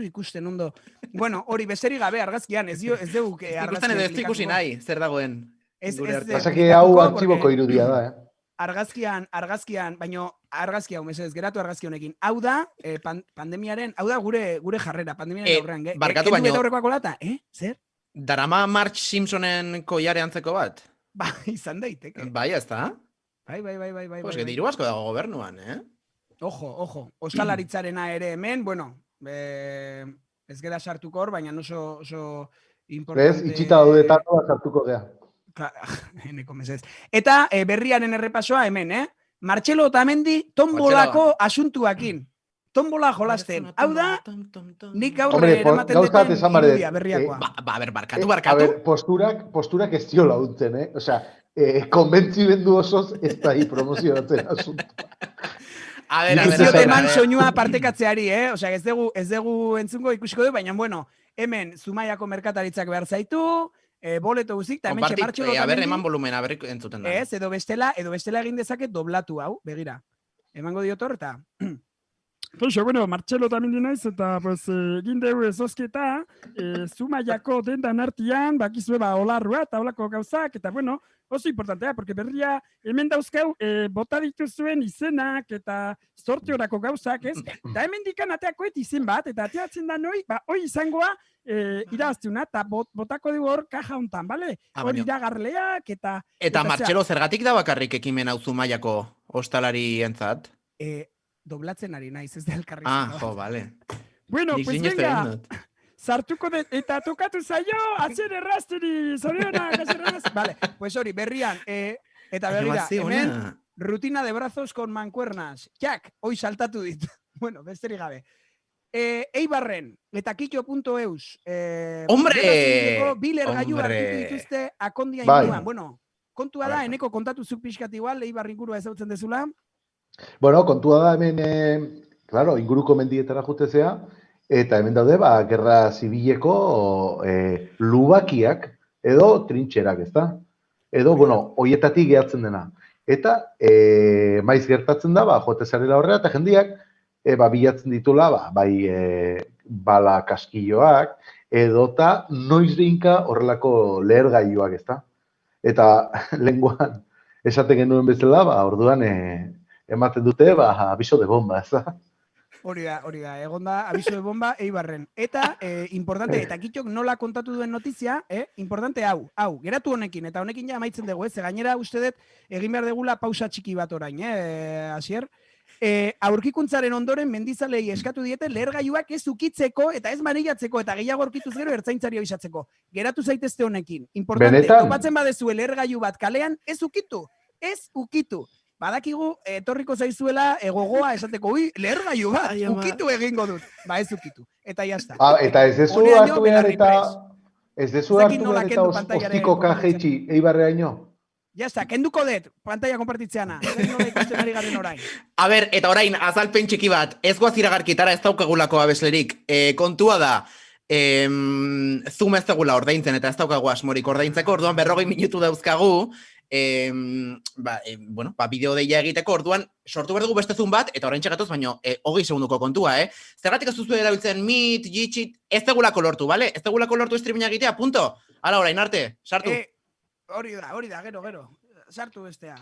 ikusten ondo. Bueno, hori besterik gabe argazkian, ez dugu argazkian edo ez ikusi nahi, zer dagoen. Pasaki hau artxiboko irudia da, Argazkian, baino argazki hau, mesedez, geratu argazki honekin. Hau da, pandemiaren, hau da gure jarrera, pandemiaren aurrean. Barkatu baino. Kendu aurrekoak olata, zer? Darama Marge Simpsonen koiare antzeko bat? Ba, izan daiteke. Bai, ez da? Bai. Pues diru asko dago gobernuan, Ojo, ostalaritzarena ere hemen, bueno, ez gera sartuko hor, baina oso importante... Ez, itxita daudetako sartuko gea. Eneko mesez. Eta berriaren errepasoa hemen, Martxelo Otamendi tombolako asuntuakin. Tombola jolasten. Hau da, nik gaur eramaten deten irudia berriakoa. Ber, barkatu. A ver, posturak ez dio launtzen, Osea, konbentzimendu osoz ez da promozionatzen asuntua. A ver. Eman soinua partekatzeari, Osea, ez dugu entzungo ikusiko du, baina, bueno, hemen Zumaiako merkataritzak behar zaitu, boleto guzik, eta hemen Martxelo Otamendi... A ber, eman volumena, a ber, entzuten da. Ez, edo bestela egin dezaket doblatu hau, begira. Emango diotor, eta... Kaixo, bueno, Martxelo Otamendi naiz, eta egin dugu ezosketa, Zumaiako dendan artian, bakizue olarrua eta olako gauzak, eta bueno, oso importantea, porque berria hemen dauzkau bota dituzuen izenak eta sorteorako gauzak, ez? Eta hemen dikan ateakoet izen bat, eta ateatzen da noi, hoi izangoa irabaztiuna, eta botako dugu hor kaja hontan, bale? Hor iragarleak, eta... Eta Martxelo, zergatik da bakarrik ekimen hau Zumaiako ostalari entzat? Doblatzen ari naiz, ez da elkarri. Jo, vale. Bueno, pues venga, sartuko eta tokatu zaio, atzer errasteri, zorionak, atzer errasteri. Vale, pues hori, berrian, eta berrira, hemen, rutina de brazos con mancuernas. Jak, hoi saltatu dit. Bueno, besterik gabe. Eibarren, eta kitxo.eus. Hombre! Biler gaiu hartuko dituzte akondia inguruan. Bueno, kontua da, eneko kontatuzuk pixkat igual, Eibar ingurua ezautzen dezula. Bueno, kontua da hemen, claro, inguruko mendietara jutezea, eta hemen daude, gerra zibileko lubakiak edo trintxerak, ezta? Edo, bueno, hoietatik gehatzen dena. Eta, maiz gertatzen da, jotezarela horrela, eta jendiak, bilatzen ditula, bai bala kaskilloak, edota noizrinka horrelako lehergailuak, ezta? Eta, lenguan, esaten genuen bezala, orduan, ematen dute, abiso de bomba, ez da? Hori da, egon da, abiso de bomba, Eibarren. Eta, importante, eta kitxok nola kontatu duen notizia, importante hau, geratu honekin, eta honekin ja amaitzen dugu, gainera uste dut, egin behar degula pausa txiki bat orain, Asier? Aurkikuntzaren ondoren mendizalei eskatu diete lehergailuak ez ukitzeko eta ez manigatzeko eta gehiago aurkituz gero ertzaintzari abisatzeko. Geratu zaitezte honekin. Importante, topatzen badezue lehergailu bat kalean, ez ukitu. Badakigu, etorriko zaizuela gogoa esateko, lehergailu bat, ukitu egingo dut. Ez ukitu. Eta jazta. Eta ez dezu hartu behar eta ostiko kajeitxi eibarreaino? Jazta, kenduko dut, pantalla konpartitzeana. Nola ikusten ari garen orain. A ber, eta orain, azalpen txiki bat, ez goaz iragarkitara ez daukagulako abeslerik. Kontua da, Zoom ez dagula ordaintzen eta ez daukagu asmorik ordaintzeko, orduan 40 minutu dauzkagu, bideo deia egiteko, orduan sortu behar dugu beste Zoom bat, eta orain txegatuz, baina 20 segunduko kontua, Zergatik ez duzu erabiltzen Meet, Jitsit, ez dagulako lortu, bale? Ez dagulako lortu streaming egitea, punto? Hala, orain arte, sartu. Hori da, gero. sartu bestea.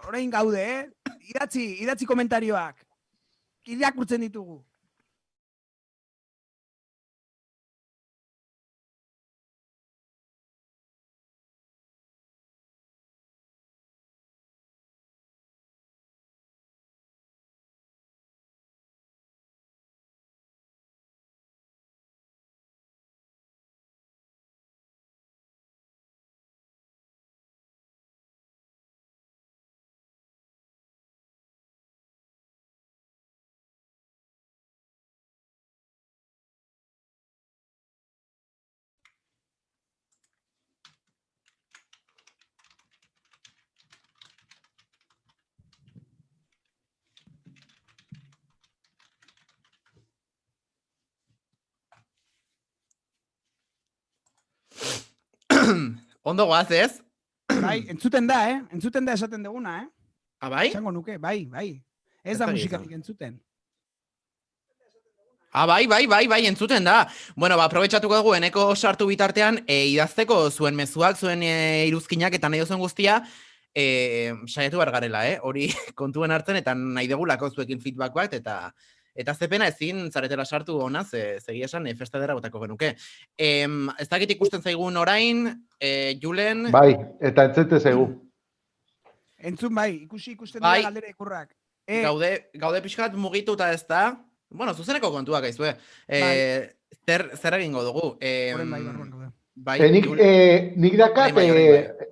Orain gaude, idatzi komentarioak. Irakurtzen ditugu. Ondo goaz, ez? Bai, entzuten da, entzuten da esaten duguna, Bai? Esango nuke, bai. Ez da musikarik entzuten. Bai, entzuten da. Bueno, aprobetxatuko dugu, eneko sartu bitartean, idazteko zuen mezuak, zuen iruzkinak eta nahi duzuen guztia, saiatu garela, hori kontuen hartzen, eta nahi degulako zuekin feedback bat, eta zepena ezin zaretela sartu honaz, zegi esan, festa dera botako genuke. Ez dakit ikusten zaigun orain, Julen... Bai, eta entzete zaigu. Entzun bai, ikusten dira galdera ikurrak. Gaude pixkat mugituta ez da, bueno, zuzeneko kontuak aizue. Zer egingo dugu? Horen bai, barruan gaude. Nik dakat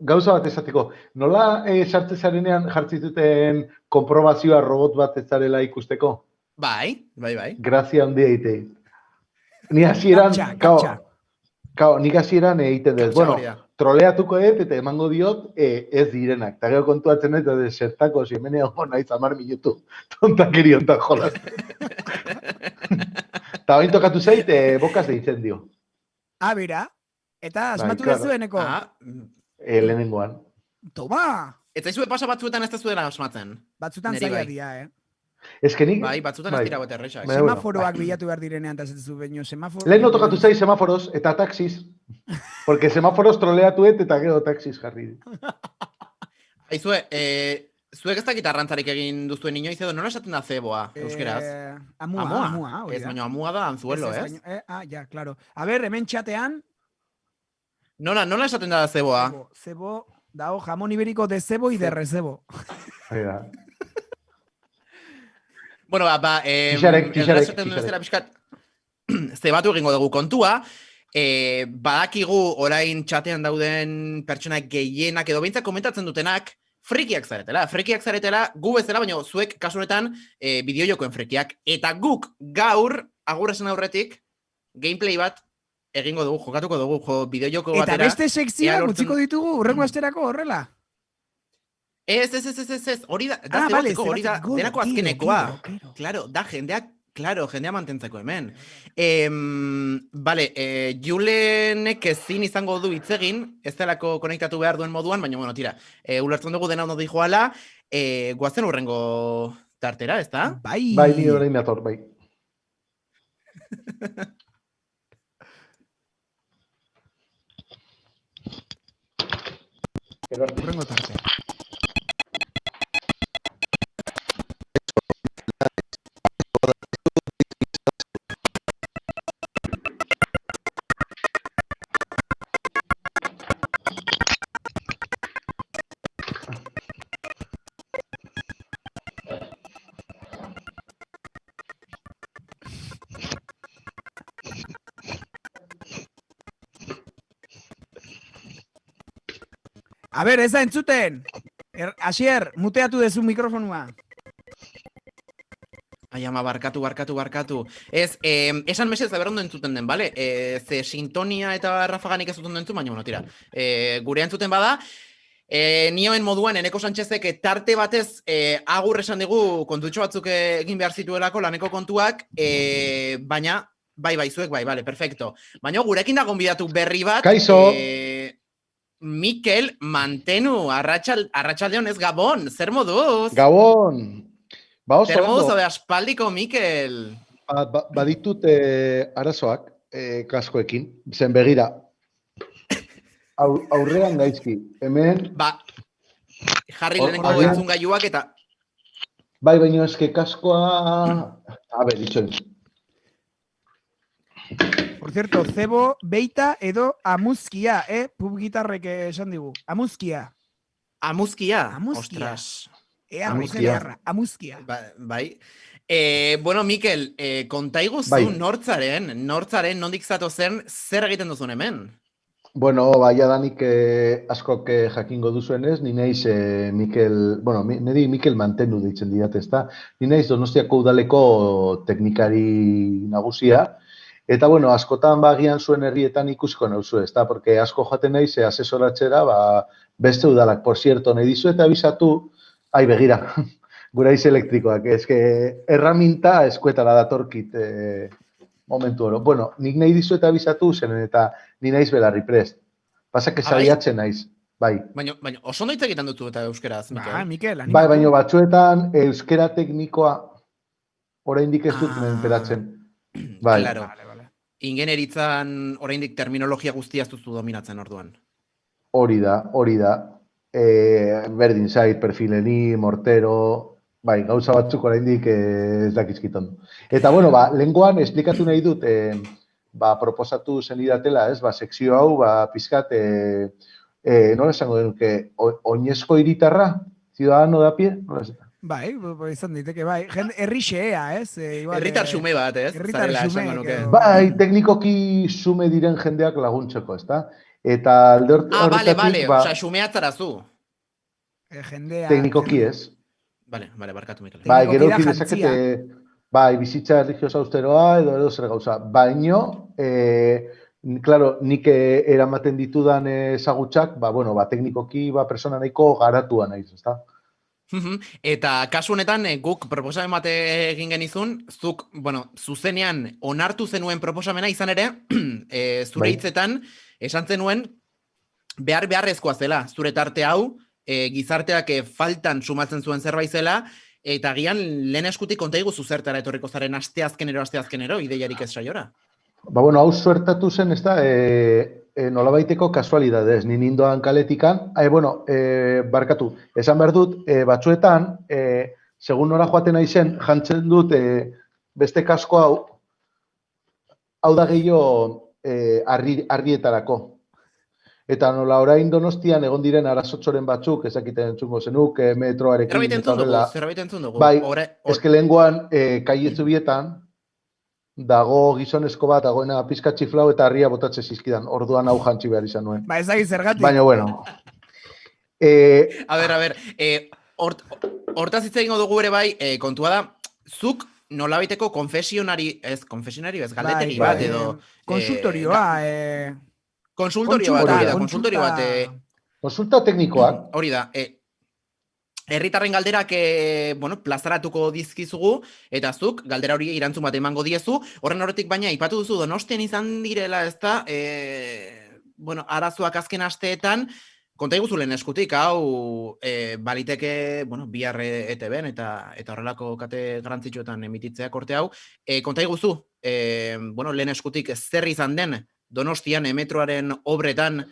gauza bat esateko. Nola sartze zarenean jartzituten konprobazioa robot bat ez zarela ikusteko? Bai. Grazia handia egitei. Ni hasieran, nik hasieran egiten dut. Bueno, troleatuko dut eta emango diot ez direnak. Eta gero kontuatzen dut, zertako, ziemene hau nahi 10 minutu tontakeri ontan jolaz. Eta bain tokatu zait, bokaz deitzen dio. Bera. Eta asmatu dezueneko. Lehenengoan. Toma! Eta izue pasa batzuetan ez da zuela asmatzen. Batzuetan zaila dia, Bai, batzutan ez dira bat errexak. Semaforoak bilatu behar direnean, eta zetzu baino semaforo... Lehen tokatu zai semaforos eta taxis. Porque semaforos troleatuet eta gero taxis jarri. Aizue, zuek ez dakit arrantzarik egin duzuen inoiz edo, nola esaten da zeboa, euskeraz? Amua. Ez, baina amua da anzuelo, ez? Ja, claro. A ber, hemen txatean... Nola esaten da zeboa? Zebo, dao jamón iberiko de zebo y de rezebo. Bueno, Tixarek. Zebatu egingo dugu kontua, badakigu orain txatean dauden pertsonak gehienak edo behintzak komentatzen dutenak frikiak zaretela, gu bezala, baina zuek kasunetan bideojokoen frikiak. Eta guk gaur, agurresen aurretik, gameplay bat egingo dugu, jokatuko dugu, bideojoko batera. Eta beste sekzioak utziko ditugu, urrengo asterako horrela. Ez, hori da denako azkenekoa. Claro, da jendea mantentzeko hemen. Julenek ezin izango du hitzegin, ez delako konektatu behar duen moduan, baina, bueno, tira, ulertzen dugu dena ondo dijoala, guazen urrengo tartera, ez da? Bai, ni orain dator, bai. Urrengo tartea. A ber, ez da entzuten. Asier, muteatu dezu mikrofonua. Ai, ama, barkatu. Ez, esan mesez da berrondo entzuten den, bale? Ze sintonia eta rafaganik ez duten entzun, baina, bueno, tira. Gure entzuten bada, nioen moduan, Eneko Sanchezek tarte batez agur esan digu kontutxo batzuk egin behar zituelako laneko kontuak, baina, bai, zuek, bale, perfecto. Baina, gurekin da gonbidatu berri bat. Kaixo! Mikel, mantenu, arratsaldeon ez Gabon, zer moduz? Gabon! Zer moduz, ode aspaldiko, Mikel? Baditut arazoak kaskoekin, zen begira. Aurrean gaizki, hemen... jarri lehenengo entzungailuak eta... Bai, baina eske kaskoa... A ber, itxoin. Por cierto, Zebo, beita edo amuzkia, pub gitarrek esan digu. Amuzkia. Amuzkia? Amuzkia. Ostras. Amuzkia. Bai. Bueno, Mikel, kontaiguzu nortzaren, nondik zato zen, zer egiten duzun hemen? Bueno, baia danik askok jakingo duzuenez, ni naiz Mikel, bueno, niri Mikel Mantendu deitzen didat, ezta? Ni naiz Donostiako udaleko teknikari nagusia, eta bueno, askotan bagian zuen herrietan ikusiko nauzu, ezta? Porque asko jaten naiz asesoratzera, beste udalak, por cierto, nahi dizu eta abisatu, begira, gura iz elektrikoak, eske erraminta eskuetara datorkit momentu oro. Bueno, nik nahi dizu eta abisatu zen, eta ni naiz belarri prest. Pasak esaiatzen naiz, bai. Baina oso ondo hitz egiten dutu eta euskeraz, Mikel. Mikel, animatu. Bai, baina batzuetan euskera teknikoa oraindik ez dut menperatzen. Bai. Claro. Ingeneritzan oraindik terminologia guztia duzu dominatzen orduan. Hori da. Berdin zait, perfileni, mortero... Bai, gauza batzuk oraindik ez dakizkiton. Eta, bueno, lehengoan esplikatu nahi dut, proposatu zenidatela, ez, sekzio hau, pizkat, nola esango denuke, oinezko hiritarra, ciudadano da pie? Bai, izan diteke, bai. Herri xea, ez? Herritar xume bat, ez? Herritar xume. Bai, teknikoki xume diren jendeak laguntzeko, ez da? Eta alde horretatik... Bale, oza, xumeatzara zu. Jendea... Teknikoki ez. Vale, barkatu, Mikel. Bai, gero dezakete, bai, bizitza religiosa austeroa edo zer gauza. Baino, claro, nik eramaten ditudan ezagutxak, teknikoki, persona nahiko garatua naiz, ezta? Eta kasu honetan, guk proposamen bat egin genizun, zuk, zuzenean onartu zenuen proposamena izan ere, zure hitzetan, esan zenuen, beharrezkoa zela, zure tarte hau, gizarteak faltan sumatzen zuen zerbait zela, eta gian lehen eskutik kontaigu zuzertara etorriko zaren asteazkenero, ideiarik ez saiora. Hau suertatu zen, ez da, nolabaiteko kasualidadez, ni nindoan kaletikan, barkatu, esan behar dut, batzuetan, segun nora joaten aizen, jantzen dut beste kasko hau da gehiago arrietarako. Eta nola orain Donostian egon diren arazotxoren batzuk, ezakiten entzungo zenuk, metroarekin... Zerbait entzun dugu. Bai, eske lehengoan, kaiezu bietan, dago gizonezko bat, dagoena pizka txiflau eta harria botatze zizkidan, orduan hau jantzi behar izan nuen. Ba, ezagit zergatik. Baina, bueno. A ber, hortaz hitz egingo dugu ere bai, kontua da, zuk nolabaiteko konfesionari ez, galdetegi bat edo... Konsultorioa, Konsultorio bat. Konsulta teknikoak. Hori da. Herritarren galderak, plazaratuko dizkizugu, eta zuk, galdera hori erantzun bat emango diezu, horren horretik baina, ipatu duzu Donostian izan direla, ez da, arazoak azken asteetan, kontaiguzu lehen eskutik, hau, baliteke, bihar ETB-en, eta horrelako kate garrantzitsuetan emititzea korte hau, kontaiguzu, lehen eskutik zer izan den, Donostian metroaren obretan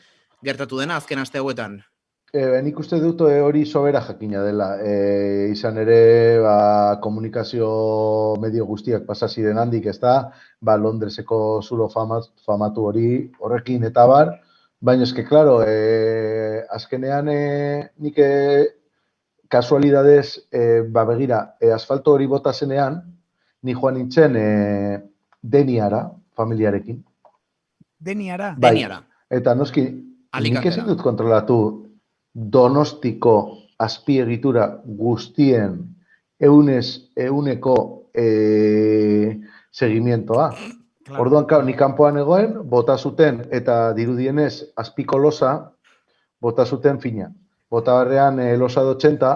gertatu dena azken aste hauetan? Nik uste dut hori sobera jakina dela. Izan ere, komunikazio medio guztiak pasaziren handik, ez da, Londreseko zulo famatu hori horrekin eta bar, baina eske, klaro, azkenean nik kasualidadez, begira, asfalto hori bota zenean, ni joan nintzen Deniara, familiarekin. Deniara? Deniara. Eta noski, nik ezin dut kontrolatu Donostiko azpiegitura guztien euneko seguimientoa. Orduan, ni kanpoan egoen, bota zuten, eta dirudienez, azpiko losa, bota zuten fina. Bota barrean losa de 80,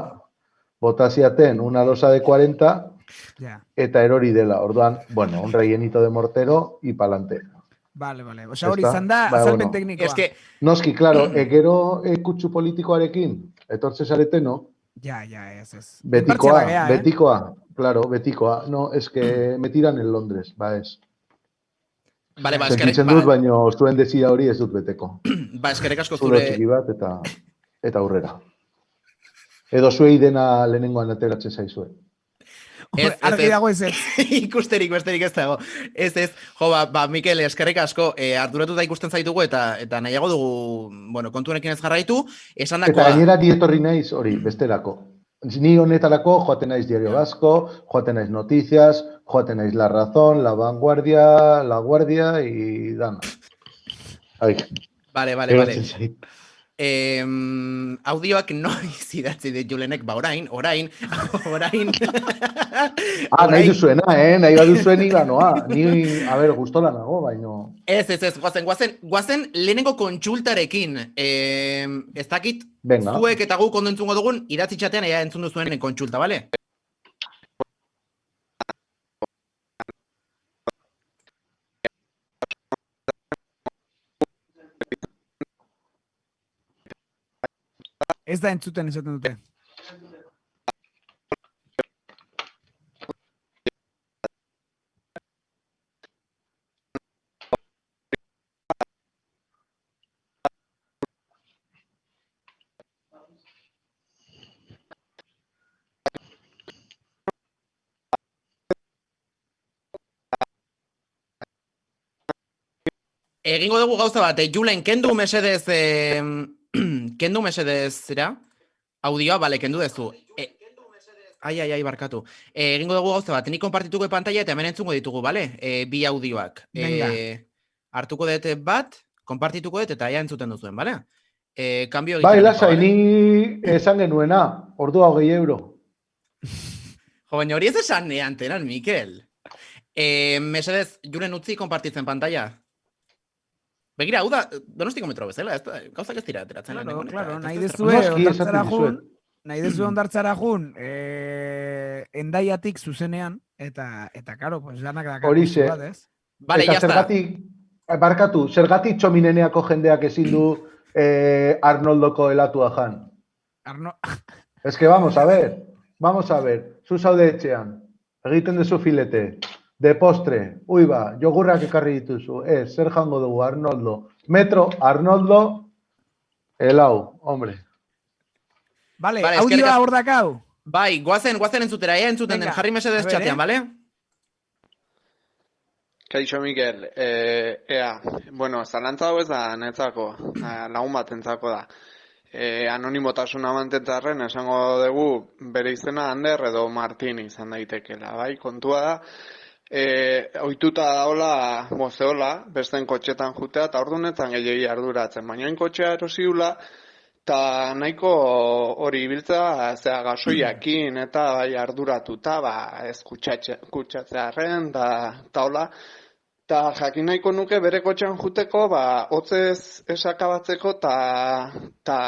bota ziaten una losa de 40, eta erori dela. Orduan, un rellenito de mortero, y palante. Vale. Osa hori izan da, azalpen teknikoa. Noski, klaro, gero kutsu politikoarekin, etortze zareteno. Ja, ez. Betikoa, claro, betikoa. No, eske me tiran en Londres, ez. Vale, sentitzen dut, baina zuen dezia hori ez dut beteko. Eskerrik asko zure... Zulo txiki bat eta aurrera. Edo zuei dena lehenengoan ateratzen zaizue. Argi dago ez ez. Ikusterik besterik ez dago. Ez, jo, Mikel, eskerrik asko, arduratuta ikusten zaitugu eta nahiago dugu, bueno, kontuenekin ez jarraitu, esan dakoa... Eta gainera dietorri naiz, hori, besterako. Ni honetarako joaten naiz Diario Vasco, joaten naiz Noticias, joaten naiz La Razón, La Vanguardia, La Guardia y dana. Vale. Audioak noiz idatzi dit Julenek, orain. Nahi duzuena, nahi baduzuen iganoa. Ni, gustola nago, baino... Ez, guazen lehenengo kontsultarekin. Ez dakit, zuek eta guk ondo entzungo dugun, idatzi txatean ea entzun duzuen kontsulta, bale? Ez da entzuten esaten dute. Egingo dugu gauza bat, Julen, kendu mesedez, zera? Audioa, bale, kendu dezu. Ai, barkatu. Egingo dugu gauza bat, nik konpartituko pantalla eta hemen entzungo ditugu, bale? Bi audioak. Hartuko dut bat, konpartituko dut eta entzuten duzuen, bale? Kambio egiten. Bai, lasai, ni esan genuena, ordua €20. Jo, baina hori ez esan neantenan, Mikel. Mesedez, Julen utzi konpartitzen pantalla. Begira, hau da, Donostiko metro bezala, gauzak ez dira ateratzen. Claro, nahi dezue ondartzara jun, endaiatik zuzenean, eta karo, pues lanak dakar. Horixe. Vale, ya está. Zergatik txomineneako jendeak ezin du Arnoldoko helatua jan. Ez que vamos a ver, zu zaude etxean, egiten dezu filete. De postre, jogurrak ekarri dituzu, zer jango dugu, Arnoldo. Metro, Arnoldo, helau, hombre. Vale, audioa hor dakau. Bai, guazen entzutera, entzuten den, jarri mesedez txatean, bale? Kaixo, Mikel, bueno, zalantza hau ez da netzako, lagun bat entzako da. Anonimotasuna mantentzarren, esango dugu, bere izena Ander edo Martin izan daitekela, bai, kontua da. Oituta daola, zehola, besten kotxetan jutea, eta ordunetan gehiagi arduratzen. Baina kotxea erosiula, eta nahiko hori ibiltzea, gasoiakin, eta bai arduratuta, ez kutsatzearen, eta hola. Eta jakin nahiko nuke bere kotxean juteko, hotzez esakabatzeko, eta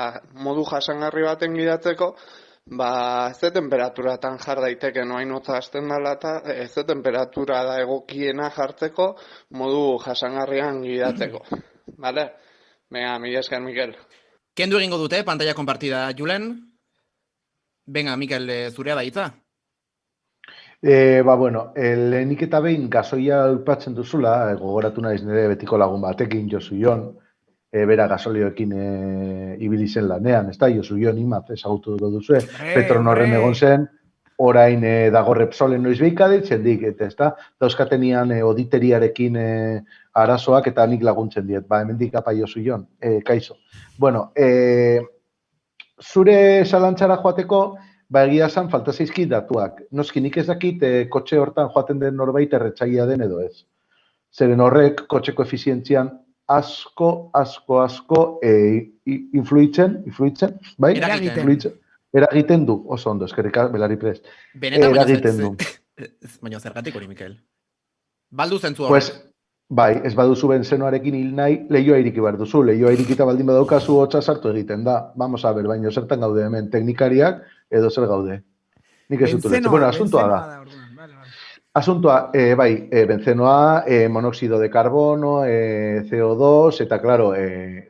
modu jasangarri baten gidatzeko, ze temperaturatan jar daiteke noain hotza hasten dela eta ze temperatura da egokiena jartzeko modu jasangarrian gidatzeko. Vale? Venga, mila esker, Mikel. Kendu egingo dute, pantalla konpartida, Julen? Venga, Mikel, zurea da hitza? Bueno, lehenik eta behin gasoia aipatzen duzula, gogoratu naiz nire betiko lagun batekin, Josu Jon, bera gasolioekin ibili zen lanean, ez da, Josu Jon imaz ezagutu duzue, Petronorren egon zen, orain dago Repsolen noiz behika ditzen dik, eta ez da, dauzkatenian auditeriarekin arazoak eta nik laguntzen diet, hemendik apa Josu Jon, kaixo. Bueno, zure zalantzara joateko, egia esan falta zaizki datuak. Noski nik ez dakit kotxe hortan joaten den norbait erretzailea den edo ez. Zeren horrek kotxeko efizientzian asko influitzen, bai? Eragiten du, oso ondo, eskerrik Belari Prest. Eragiten du. Baina zergatik hori, Mikel? Baldu zentzu hori? Bai, ez baduzu benzenoarekin hil nahi, lehioa iriki behar duzu. Lehioa irikita baldin badaukazu hotza sartu egiten da. Vamos a ver, baina zertan gaude hemen teknikariak edo zer gaude. Nik ez dut ulertzen. Bueno, asuntoa da. Asuntoa, bai, benzenoa, monoxido de carbono, CO2, eta, klaro,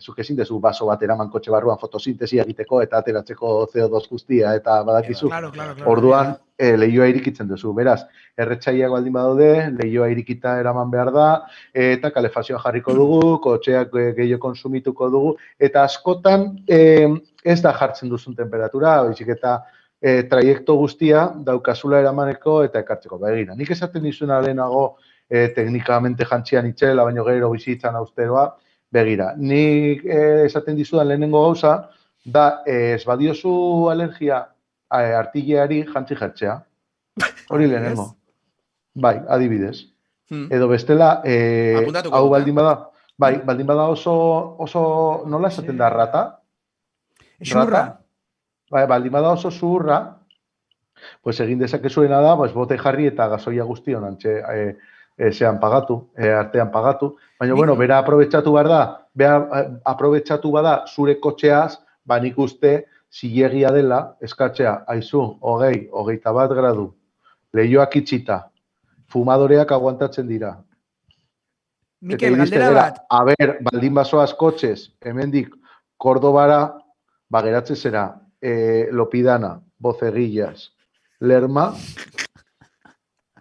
zuk ezin dezu baso bat eraman kotxe barruan fotosintesia egiteko eta ateratzeko CO2 guztia, eta badakizu. Claro. Orduan, lehioa irikitzen duzu. Beraz, erretxaiak baldin badaude, lehioa irikita eraman behar da, eta kalefazioa jarriko dugu, kotxeak gehiago konsumituko dugu, eta askotan ez da jartzen duzun temperatura, baizik eta traiekto guztia daukazula eramaneko eta ekartzeko. Begira, nik esaten dizuna lehenago teknikamente jantzian itxela, baino gero bizitzan austeroa, begira, nik esaten dizudan lehenengo gauza, da ez badiozu alergia artilleari jantzi jertzea. Hori lehenengo. Bai, adibidez. Edo bestela, hau baldin bada, bai, baldin bada oso nola esaten da rata? Xurra. Bai, baldin bada oso zuhurra, pues egin dezakezuena da, pues bote jarri eta gasoia guztion zean pagatu, artean pagatu. Baina, bueno, bera aprobetxatu bada zure kotxeaz, ba nik uste zilegia dela, eskatzea, aizu, 21 gradu, lehioak itxita, fumadoreak aguantatzen dira. Mikel, galdera bat. A ber, baldin basoaz kotxez, hemendik Kordobara, ba geratzen zera, Lopidana, Boceguillas, Lerma,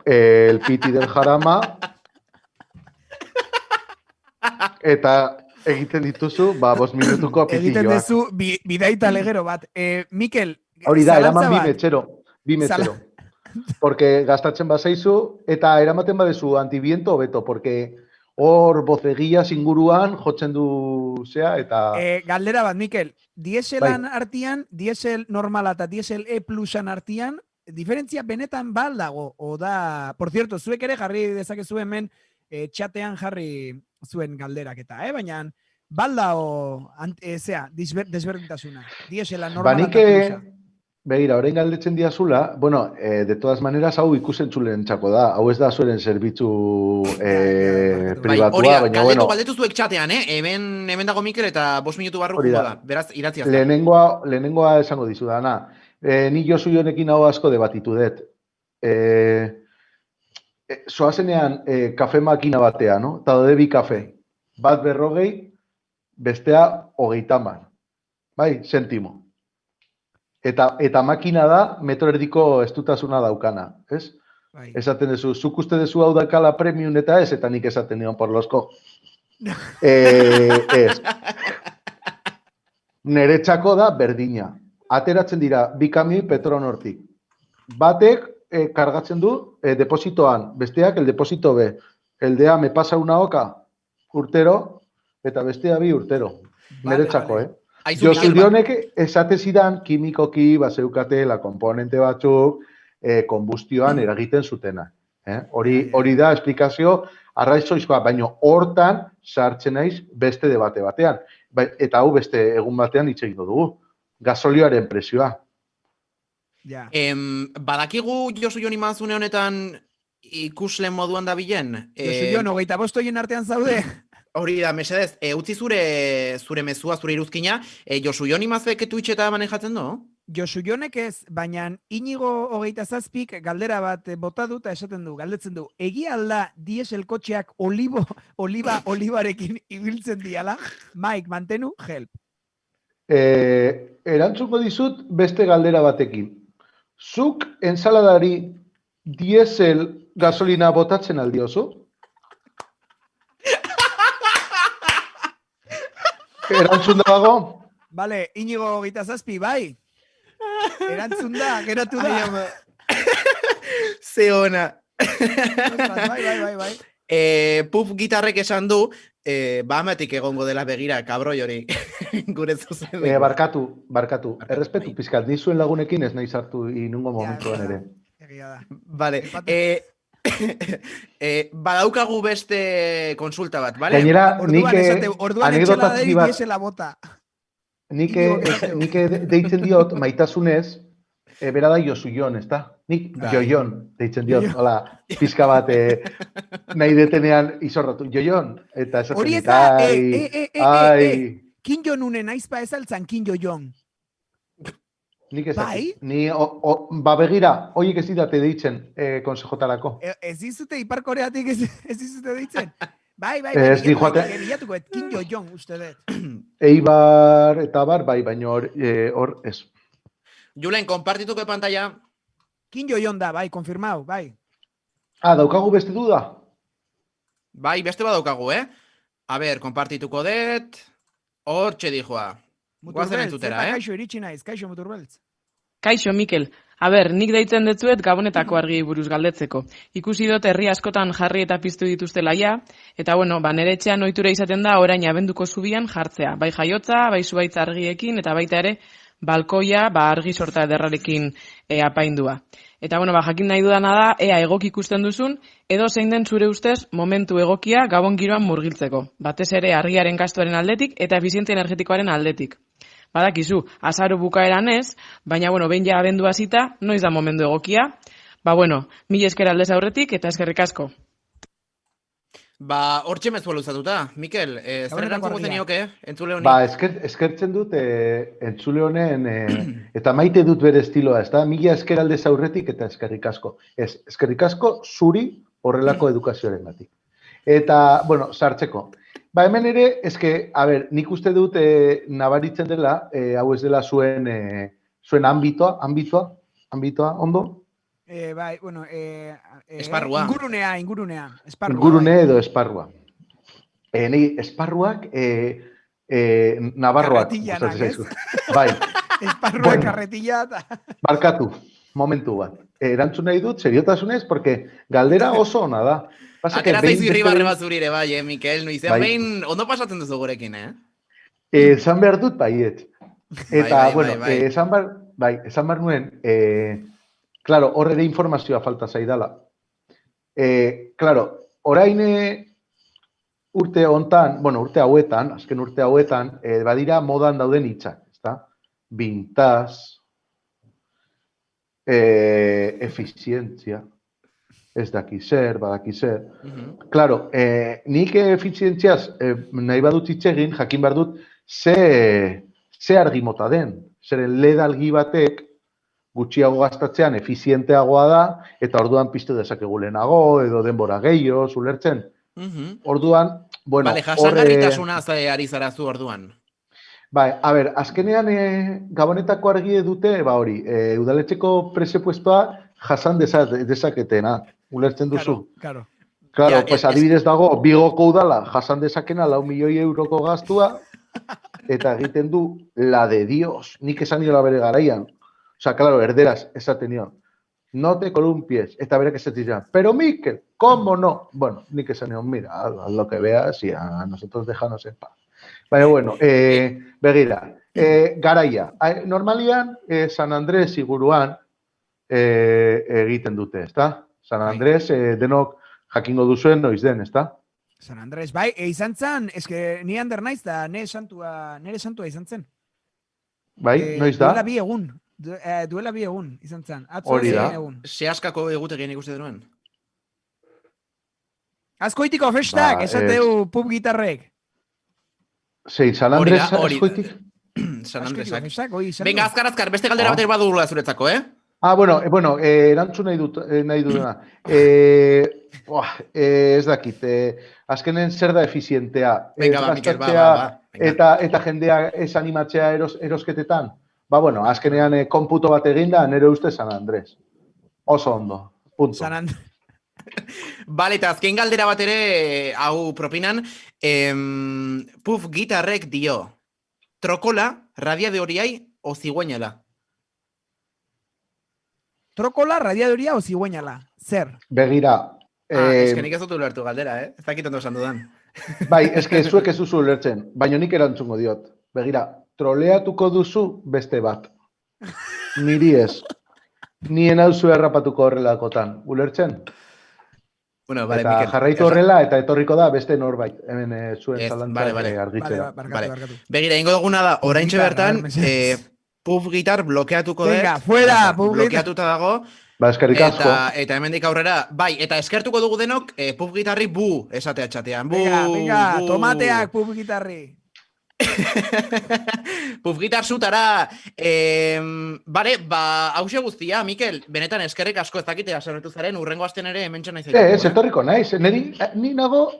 el Piti del Jarama, eta egiten dituzu, 5 minutuko apitilloa. Egiten duzu bidaita legero bat. Mikel, hori da, eraman bi metxero. Porque gastatzen bazaizu, eta eramaten badezu antibiento hobeto, porque hor Boceguillas inguruan jotzen du zea, eta... Galdera bat, Mikel, dieselan artian, diesel normala eta diesel E plusan artian, diferentzia benetan baldago, o da, por cierto, zuek ere jarri dezakezu hemen txatean jarri zuen galderak eta, baina baldago, desberdintasuna, diesela normala eta plusa. Begira, orain galdetzen diazula, bueno, de todas maneras, hau ikusentzule txako da, hau ez da zueren zerbitzu privatua, baina, bueno... Galdetu zuek txatean, hemen dago Mikel eta 5 minutu barru jugo da, beraz, iratziaz. Lehenengoa esango dizu dana. Ni Josu Jonekin hau asko debatitu dut. Zoazenean kafe makina batea, no? Eta dode bi kafe. Bat 40, bestea 30. Bai, sentimo. Eta makina da, metro erdiko estutasuna daukana, ez? Esaten duzu, zuk uste duzu hau dakala premium eta ez, eta nik esaten nion por losko. Ez. Neretzako da berdina. Ateratzen dira, 2 kamioi Petronortik. Batek kargatzen du depositoan, besteak el deposito B. El de A me pasa una oca urtero, eta bestea 2 urtero. Neretzako, Josu Jonek esate zidan kimikoki bazeukatela komponente batzuk konbustioan eragiten zutena. Hori da esplikazio arraizoizkoa, baina hortan sartzen naiz beste debate batean. Eta hau beste egun batean hitz egingo dugu. Gasolioaren presioa. Badakigu Josu Jon imazune honetan ikuslen moduan da bilen? Josu Jon, 25 hoien artean zaude? Hori da, mesedez, utzi zure mezua, zure iruzkina, Josu Jon imazuek Twitch-eta manejatzen du? Josu Jonek ez, baina Inigo 27 galdera bat bota du eta esaten du, galdetzen du, egia alda diesel kotxeak olibarekin ibiltzen diala? Mike, mantenu, help. Erantzungo dizut beste galdera batekin. Zuk ensaladari diesel gasolina botatzen aldiozu? Erantzun dago? Bale, Inigo 27, bai? Erantzun da, geratu da. Ze ona. Bai. Puff gitarrek esan du, amatik egongo dela begira, kabroi hori. Gure zuzen. Barkatu. Errespetu pizkat, nizuen lagunekin ez nahi sartu inungo momentuan ere. Egia da. Vale. Badaukagu beste konsulta bat, bale? Gainera, orduan etxela da diesela bota. Nik deitzen diot maitasunez, bera da Josu Jon, ez da? Nik Jojon deitzen diot, hola, pizka bat nahi detenean izorratu. Jojon, eta esaten hori ez da, Kim Jong-unen aizpa ez altzan Kim Jong-un. Nik ez Bai? dakit. Ni, begira, hoiek ez didate deitzen konsejotarako. Ez dizute Ipar Koreatik ez dizute deitzen? Bai, Ez di joate- bilatuko, Kim Jo-jong, uste dut. Eibar eta bar, bai, baina hor ez. Julen, konpartituko pantalla. Kim Jo-jong da, bai, konfirmau, bai. Daukagu beste duda? Bai, beste badaukagu, A ber, konpartituko dut. Hortxe dijoa. Guazen entzutera, Kaixo iritsi naiz, kaixo Muturbeltz. Kaixo, Mikel. nik deitzen detzuet Gabonetako argi buruz galdetzeko. Ikusi dut herri askotan jarri eta piztu dituzte laia, eta bueno, nere etxean ohitura izaten da orain abenduko zubian jartzea. Bai jaiotza, bai zuhaitz argiekin, eta baita ere, balkoia, argi sorta ederrarekin apaindua. Eta bueno, jakin nahi dudana da, ea egoki ikusten duzun, edo zein den zure ustez momentu egokia Gabon giroan murgiltzeko. Batez ere argiaren gastuaren aldetik eta efizientzia energetikoaren aldetik. Badakizu, azaro bukaeran ez, baina bueno, behin ja abendu hasita, noiz da momentu egokia. Mila esker aldez aurretik eta eskerrik asko. Hortxe mezua luzatuta. Mikel, zer erantzungo zenioke, entzule honi? Eskertzen dut entzule honen, eta maite dut bere estiloa, ez da? Mila esker aldez aurretik eta eskerrik asko. Eskerrik asko zuri horrelako edukazioaren gatik. Eta, bueno, sartzeko. Hemen ere, nik uste dut nabaritzen dela, hau ez dela zuen ambitoa, ondo? Bai, bueno, esparrua. Ingurunea. Ingurune edo esparrua. Esparruak, Navarroak. Karretillanak, ez? Bai. Esparruak karretilla. Barkatu, momentu bat. Erantzun nahi dut, seriotasunez, porque galdera oso ona da. Atera zaizu irribarre bat zurire, bai, Mikel, noizean behin ondo pasatzen duzu gurekin, Esan behar dut, baiet. Eta, bai. Esan behar nuen, claro, hor ere informazioa falta zaidala. Claro, orain urte hauetan, azken urte hauetan, badira modan dauden hitzak, ezta? Vintage, efizientzia, ez daki zer, badaki zer. Claro, nik efizientziaz nahi badut hitz egin, jakin behar dut, ze argi mota den. Zeren LED argi batek gutxiago gastatzean efizienteagoa da, eta orduan piztu dezakegu lehenago, edo denbora gehiago, zulertzen. Orduan, bueno... Bale, jasangarritasuna ari zarazu orduan. Bai, azkenean Gabonetako argi dute, hori, udaletxeko presupuestoa jasan dezaketena. Ulertzen duzu? Claro. Claro, pues adibidez dago, Bigoko udala jasan dezakena 4 milioi euroko gastua, eta egiten du la de Dios, nik esan niola bere garaian. Osa, claro, erderaz, esaten nion. No te columpies, eta berek esaten zian. Pero Mikel, ¿cómo no? Bueno, nik esan nion, mira, haz lo que veas y a nosotros déjanos en paz. Baina, bueno, begira, garaia. Normalian, San Andrés iguruan egiten dute, ezta? San Andrés, denok jakingo duzuen noiz den, ezta? San Andrés, bai, izan zen, eske ni ander naiz da nere santua izan zen. Bai, noiz da? Duela bi egun izan zen. Hori da. Seaskako egutegien ikuste denuen. Azkoitiko festak, esateu pub gitarrek. Sei, San Andrés azkoitik? San Andresak. Festak, venga, azkar, beste galdera bat badugula zuretzako, Bueno, erantzun nahi dudana. Ez dakit, azkenen zer da efizientea. Venga, Mikel, Eta jendea ez animatzea erosketetan. Bueno, azkenean konputo bat eginda, nire uste San Andrés. Oso ondo, punto. San Andrés. Bale, eta azken galdera bat ere, hau propinan, Puf gitarrek dio, trokola, radiadoriai o zigüeñala? Trokola, radiadoria o zigüeñala? Zer? Begira. Nik ez dut ulertu galdera, Ez dakit ondo esan dudan. Bai, zuek ez duzu ulertzen, baina nik erantzungo diot. Begira, troleatuko duzu beste bat. Niri ez. Nien hauzu errapatuko horrelakotan. Ulertzen? Bueno, vale, eta Mikel, jarraitu horrela, eta etorriko da beste norbait. Hemen zuen zalantzak argitzea. Barkatu. Begira, ingo duguna da, oraintxe bertan, Puf gitar blokeatuko dut. Venga, fuera, Puf gitar. Blokeatuta dago. Eskerrik asko. Eta hemendik aurrera, bai, eta eskertuko dugu denok, Puf gitarri bu esatea txatean. Venga, tomateak Puf gitarri. Pufgitar zutara. Bare, hause guztia, Mikel, benetan eskerrik asko ez dakitea zerretu zaren, urrengo astean ere hementxe nahi zaitu. Etorriko naiz, ni nago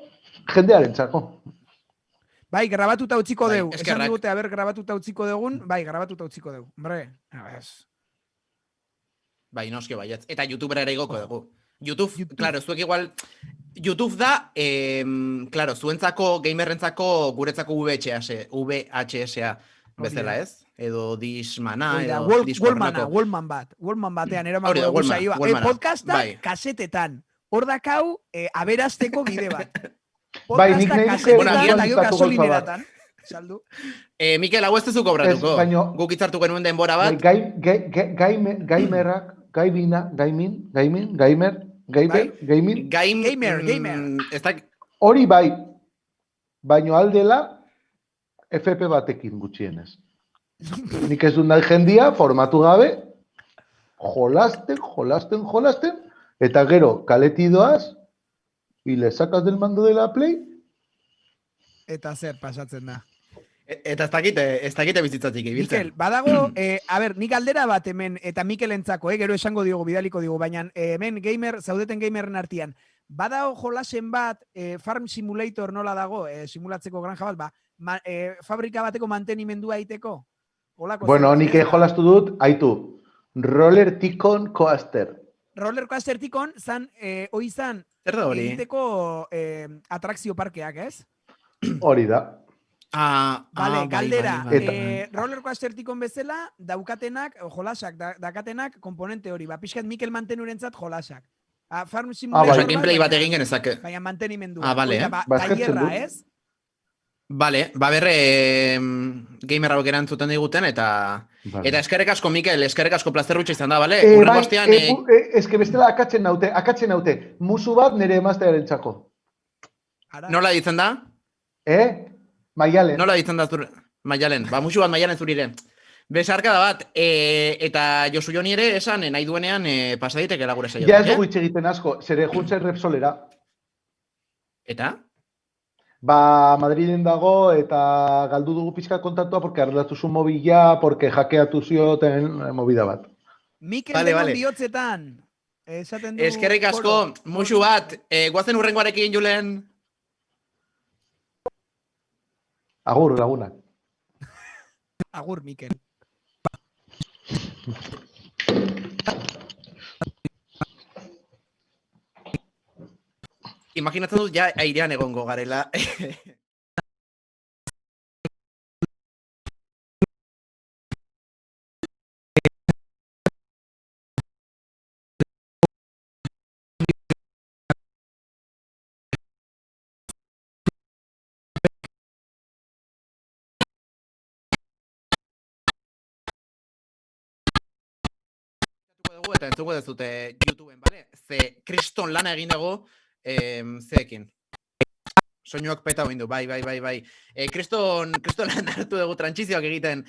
jendearen txako. Bai, grabatuta utziko Bai, deu. Esan eskerrak. digute, grabatuta utziko dugun, bai, grabatuta utziko deu. Hombre, Bai, noski baietz. Eta YouTubera ere igoko dugu. YouTube, claro, zuek igual... YouTube da, claro, zuentzako, gamerrentzako, guretzako VHS-a bezala, ez? Edo Dismana, edo Discordako. Wallman batean, eramango dugu saioa. Podcasta, kasetetan. Hor dakau, aberasteko bide bat. Bai, nik nahi duke gasolineratan. Saldu. Mikel, hau ez duzu kobratuko. Guk itzartu genuen denbora bat. Gaimerrak, gamer. Hori bai, baino aldela FP batekin gutxienez. Nik ez dut nahi jendia, formatu gabe, jolasten, eta gero, kaletidoaz, y le sacas del mando de la Play. Eta zer pasatzen da. Eta ez dakite bizitzatik ibiltzen. Mikel, badago, nik aldera bat hemen, eta Mikel entzako, gero esango diogu, bidaliko diogu, baina hemen zaudeten gamerren artian, badago jolasen bat, Farm Simulator nola dago, simulatzeko granja bat, fabrika bateko mantenimendua aiteko? Bueno, nik jolastu dut, aitu, Roller Tycoon Coaster. Roller Coaster Tycoon, oizan, egiteko atrakzio parkeak, ez? Hori da. Vale, galdera. Roller Coaster Tycoon bezala, daukatenak, jolasak, dakatenak, komponente hori. Pixkat Mikel mantenurentzat jolasak. Farm Simulator. Gameplay bat egin genezake. Baina mantenimendu. Vale. Taierra, ez? Vale, berre gamer hauek erantzuten diguten, eta eskerrik asko, Mikel, eskerrik asko plazterrutxa izan da, bale? Urrengo astean... Eske bestela akatzen naute. Musu bat nire emaztearen txako. Nola ditzen da? Maialen. Nola ditzen da zure? Maialen, musu bat Maialen zurire. Besarka da bat, eta Josu Joni ere esan nahi duenean pasaditeke lagure saio. Ja ez dugu itxegiten asko, zere juntzen Repsolera. Eta? Madriden dago eta galdu dugu pixka kontaktua porque arreglatu zu mobila, porque hackeatu zioten movida bat. Mikel denon bihotzetan. Eskerrik asko, musu bat, guazen urrengoarekin, Julen. Agur, lagunak. Agur, Mikel. Imaginatzen dut, ja airean egongo garela. Eta entzuko dezute YouTubeen, bale? Ze kriston lana egin dago zeekin. Soinuak peta hoindu, bai. Kriston lan hartu dugu trantsizioak egiten.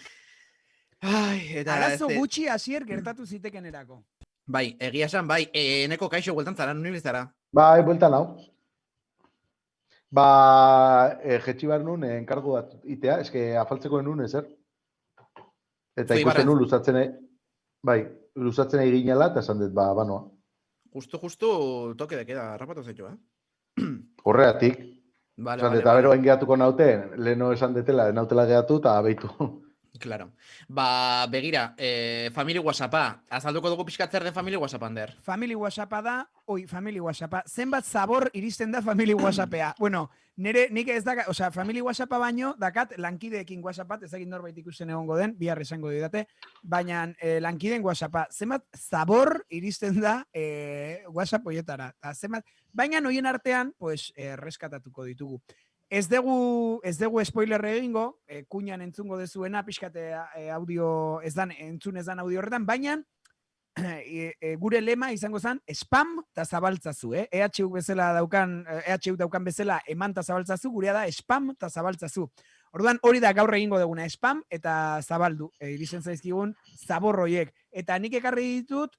Arazo gutxi hasier gertatu ziteken erako. Bai, egia esan, bai. Eneko kaixo bueltan zara, nuen bizara? Bai, bueltan hau. Jetxi behar nun enkargo bat itea, eske afaltzeko nun ezer. Eta ikusten nun luzatzen egin ginela, eta esan dut, banoa. Justo toke de queda, rapatu zaitu, Horreatik. Vale. Eta bero engeatuko naute, leheno esan detela, nautela geatu, eta behitu. Claro. Begira, Family WhatsAppa. Azalduko dugu pixkatzer den Family WhatsAppan der. Family WhatsAppa da, Family WhatsAppa. Zenbat zabor iristen da Family WhatsAppea. Bueno, nik ez da, Family WhatsAppa baino, dakat lankideekin WhatsAppat, ez egin norbait ikusten egongo den, bihar esango didate, baina lankideen WhatsAppa, zenbat zabor iristen da WhatsApp hoietara. Baina hoien artean, pues, reskatatuko ditugu. Ez dugu spoiler egingo, kuñan entzungo dezuena, pixkate audio, entzun ez dan audio horretan, baina gure lema izango zen, spam eta zabaltzazu, EHU daukan bezala eman eta zabaltzazu, gurea da spam eta zabaltzazu. Orduan hori da gaur egingo duguna, spam eta zabaldu, irizen zaizkigun zaborroiek. Eta nik ekarri ditut,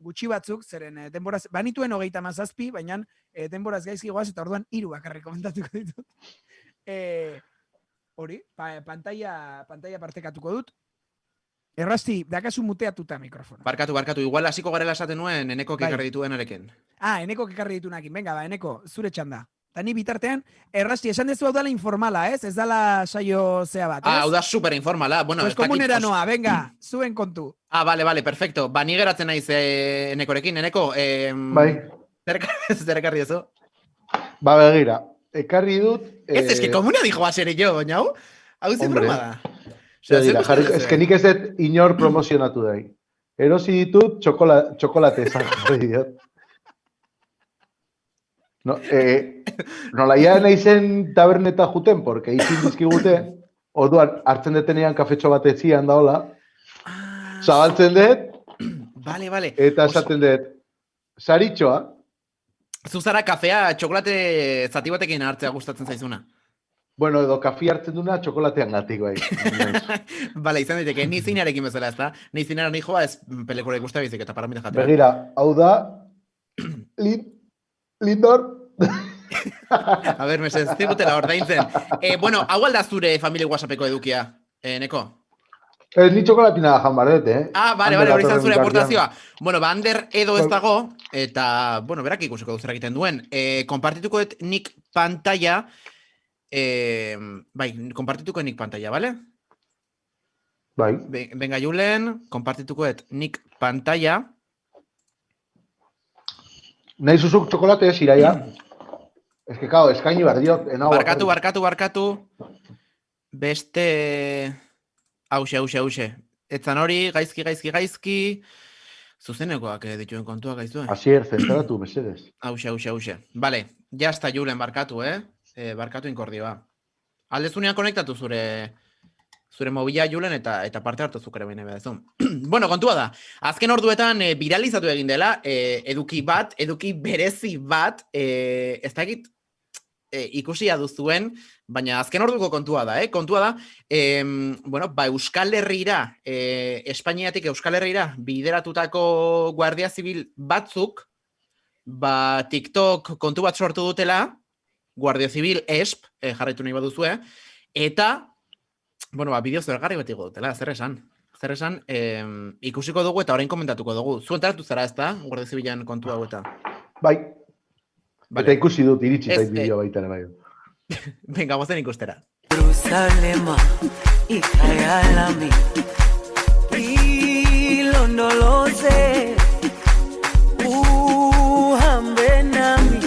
gutxi batzuk, zeren denboraz, banituen 37, baina denboraz gaizki goaz, eta orduan 3 bakarrik komentatuko ditut. hori, pantalla partekatuko dut. Errasti, dakazu muteatuta mikrofona. Barkatu, igual hasiko garela esaten nuen Eneko ekarri dituenarekin. Eneko ekarri dituenakin, venga, Eneko, zure txanda. Ta ni bitartean, Errasti, esan dezu hau dala informala, ez? Ez dala saio zea bat, ez? Hau da super informala. Bueno, pues komunera noa, venga, zuen kontu. Vale, perfecto. Ba, ni geratzen naiz Enekorekin. Eneko, bai. Zer ekarri ezo? Ba, begira, ekarri dut... Ez que komuna dijo basere jo, baina hau? Hau zen broma da. Ez que nik ez dut inor promozionatu da. Erosi ditut txokolate esan jarri diot. Nola nahi zen taberneta juten, porque izin dizkigute, orduan hartzen detenean kafetxo bat etzian daola, zabaltzen dut, Vale. Eta esaten dut, saritxoa. Zuzara kafea txokolate zati batekin hartzea gustatzen zaizuna. Bueno, edo kafi hartzen duna txokolatean gatik, bai. Bale, izan diteke, ni zinearekin bezala, ez da? Ni zinearen hijoa ez pelekura ikusta bizik eta paramita jatea. Begira, hau da, Lindor. A ber, mesez, zigutela ordaintzen. Bueno, hau alda zure familia WhatsAppeko edukia, Neko? Ni txokolatina jan barret, Bale, hori izan zure aportazioa. Bueno, Ander edo ez dago, eta, bueno, berak ikusiko duzera egiten duen. Konpartituko nik pantalla, konpartituko nik pantalla, bale? Bai. Venga, Julen, konpartituko nik pantalla. Nahi zuzuk txokolate ez, iraia. Ez que, kao, eskaini behar diot. Barkatu. Beste... Hauxe. Etzan hori, gaizki. Zuzenekoak dituen kontuak gaizuen. Asier, zentratu, mesedez. Hauxe. Vale, ya está, Julen, barkatu, barkatu inkordioa. Aldezunean konektatu zure mobila, Julen, eta parte hartu zukere baina behazu. Bueno, kontua da. Azken orduetan viralizatu egin dela, eduki berezi bat, ez da egit, ikusia duzuen, baina azken orduko kontua da, Kontua da, bueno, Euskal Herrira, Espainiatik Euskal Herrira bideratutako Guardia Zibil batzuk, TikTok kontu bat sortu dutela, Guardia Zibil ESP, jarraitu nahi baduzue, eta, bueno, bideo zergarri beti dutela, zer esan, ikusiko dugu eta orain komentatuko dugu. Zuen taratu zara ez da, Guardia Zibilan kontu hau eta? Bai. Vale. Eta ikusi dut iritsi zait bideo baita ere bai. Venga, gozen ikustera. Jerusalema ikayalami ilondoloze uhambe nami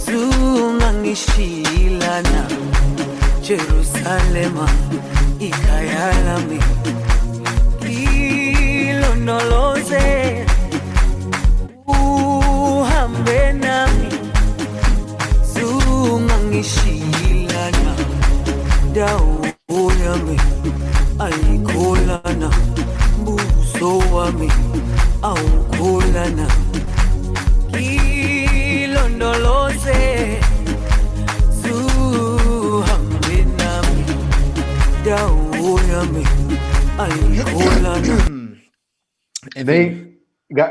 zungangishilana Jerusalema ikayalami ilondoloze uhambe nami zungangishilana dawo yami ayikholana buso wami awukholana ilondoloze zuhambe nami dawo yami ayikholana.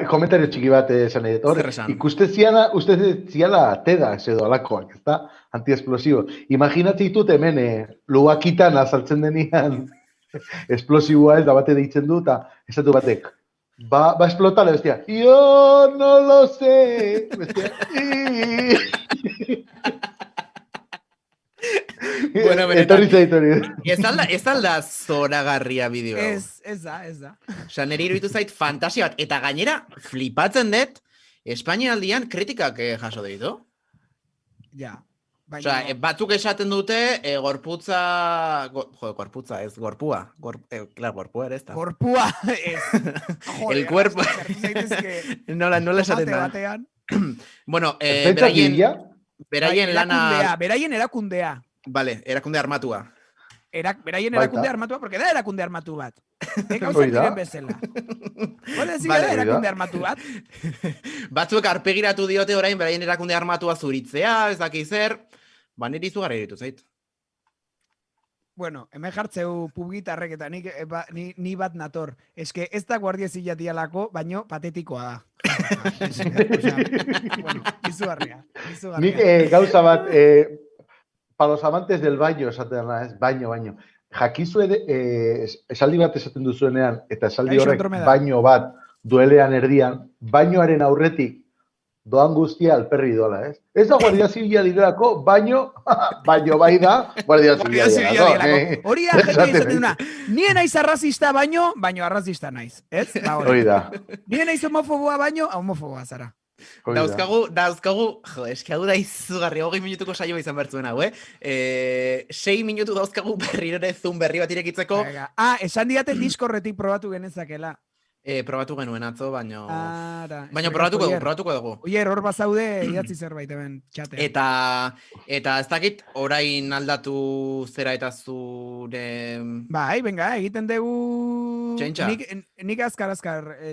Komentario txiki bat esan edo. Ikuste ziala TEDx edo alakoak, ez da? Antiexplosibo. Imaginatzen ditut hemen luakitan azaltzen denian esplosiboa ez da bate deitzen du, eta esatu batek. Va a explotar, bestia. Yo no lo sé. Bestia. Bueno, ez alda zoragarria bideo. Ez da. Osa, nire iruditu zait fantasia bat. Eta gainera, flipatzen dut, Espainia aldian kritikak jaso ditu. Ja. Osa, batzuk esaten dute, gorputza... gorputza, ez, gorpua. Gorpua ere ez da. Gorpua, ez. El cuerpo... Nola esaten da. Bueno, beraien lana... Beraien erakundea. Vale, erakunde armatua. Beraien erakunde armatua, porque da erakunde armatu bat. Gauzak diren bezala. Hore zira da erakunde armatu bat? Batzuek arpegiratu diote orain beraien erakunde armatua zuritzea, ez daki zer, niri izugarri ditu zait. Bueno, hemen jartzeu publitarrek eta ni bat nator. Eske ez da guardia zilatialako, baino patetikoa da. Bueno, izugarria. Nik gauza bat... para los amantes del baño, esaten da, ez? Baño. Jakizu esaldi bat esaten duzuenean, eta esaldi horrek baño bat duelean erdian, bañoaren aurretik doan guztia alperri doala, ez? Ez da Guardia Zibila direlako, baino bai da, Guardia Zibila direlako. Hori da, jende izaten duna, nien naiz arrazista baino arrazista naiz, ez? Hori da. Nien naiz homofoboa baino, homofoboa zara. Dauzkagu, eski hau da izugarri, 20 minutuko saioa izan bertzuen hau, 6 minutu dauzkagu berriro ere zoom berri bat irekitzeko. Esan diate Discordetik probatu genezakela. Probatu genuen atzo, baina probatuko dugu. Oie, error bazaude, idatzi zerbait hemen txatean. Eta ez dakit, orain aldatu zera eta zure... Bai, venga, egiten dugu... Txentxa. Nik azkar,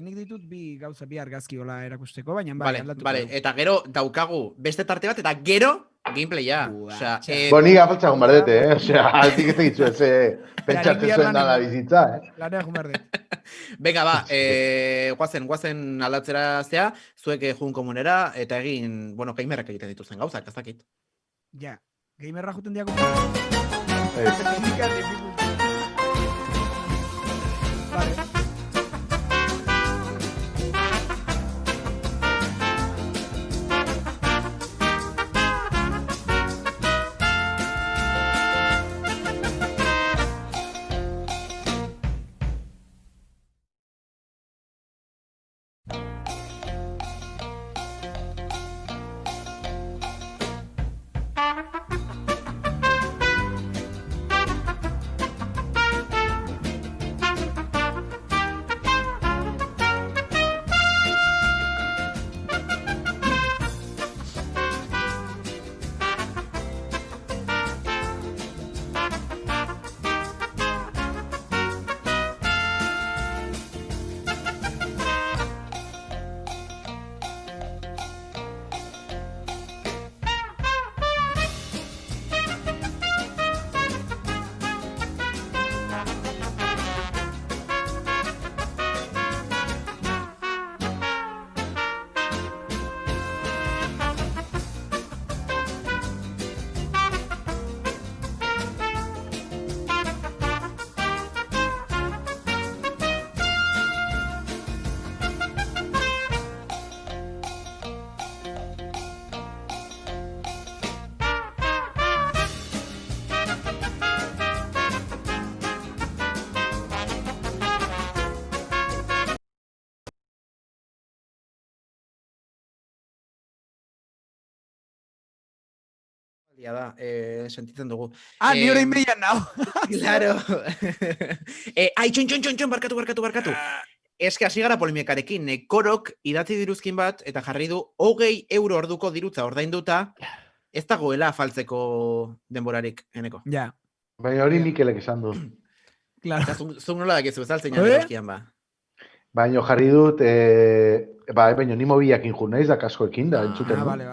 nik ditut bi argazki hola erakusteko, baina bai, aldatu. Vale, eta gero daukagu beste tarte bat, eta gero gameplaya. Nik afaltza gumbardete, osea, altik ez egitzu ez, pentsatzen zuen dala bizitza, Lanea gumbardete. Venga, ba, guazen aldatzera zea, zuek jun komunera, eta egin, gamerrak egiten dituzten gauzak, ez dakit. Ja, gamerra juten diako. Vale. Da, sentitzen dugu. Ni orain behian nau. Claro. Txon, barkatu. Eske hasi gara polemikarekin, Korok idatzi diruzkin bat, eta jarri du 20 euro orduko dirutza ordainduta, ez dagoela faltzeko denborarik, eneko. Ja. Baina hori Mikelek esan du. Claro. Zuk nola dakizu bezaltzen jaren ba. Baina jarri dut, baina ni mobiakin jun naiz da kaskoekin da, entzuten. Vale.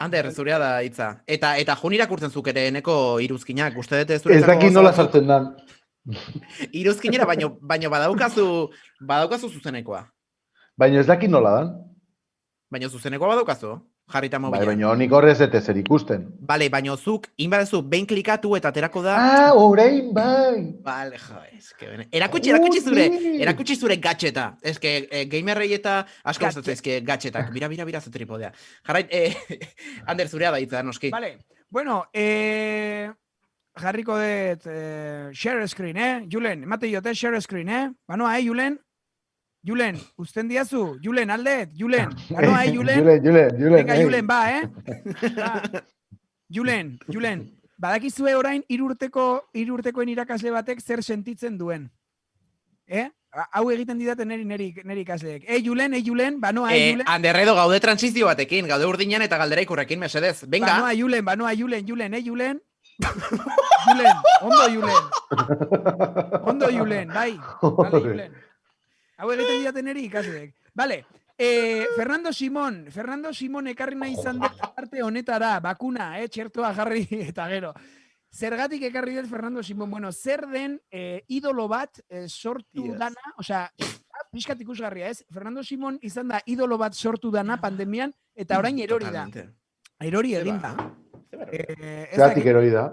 Ander, zurea da hitza. Eta jun irakurtzen zuk ere eneko iruzkinak, uste dut ez ez dakit nola sartzen dan. Iruzkinera, baino badaukazu zuzenekoa. Baina ez dakit nola dan. Baina zuzenekoa badaukazu, jarrita mobilean. Baina honik horrez ez zer ikusten. Bale, baina zuk, inbadezu, behin klikatu eta aterako da... Orain bai! Bale, jo, erakutsi zure gatxeta. Gamerrei eta asko gustatzen gatxetak. Bira zu tripodea. Jarrait, Ander, zurea da hitza, noski. Bale, bueno, jarriko dut share screen, Julen, emate jote share screen, Banoa, Julen? Julen, usten diazu? Julen, aldet? Julen, banoa, Julen? Julen. Venga, Julen, ba, Julen, badakizue orain irurtekoen irakasle batek zer sentitzen duen. Hau egiten didaten neri ikasleek. Julen, banoa, Julen. Anderredo, gaude transizio batekin, gaude urdinan eta galdera ikurrekin, mesedez. Venga. Banoa, Julen, Julen. Julen, ondo Julen, bai. Vale, Julen. Hau egiten didaten neri ikasleek. Vale, Fernando Simon ekarri nahi izan dut arte honetara, bakuna, txertoa jarri eta gero. Zergatik ekarri dut Fernando Simon, bueno, zer den idolo bat sortu dana, osea, pixkat ikusgarria, ez? Fernando Simon izan da idolo bat sortu dana pandemian, eta orain erori da. Erori egin da. Zeratik erori da.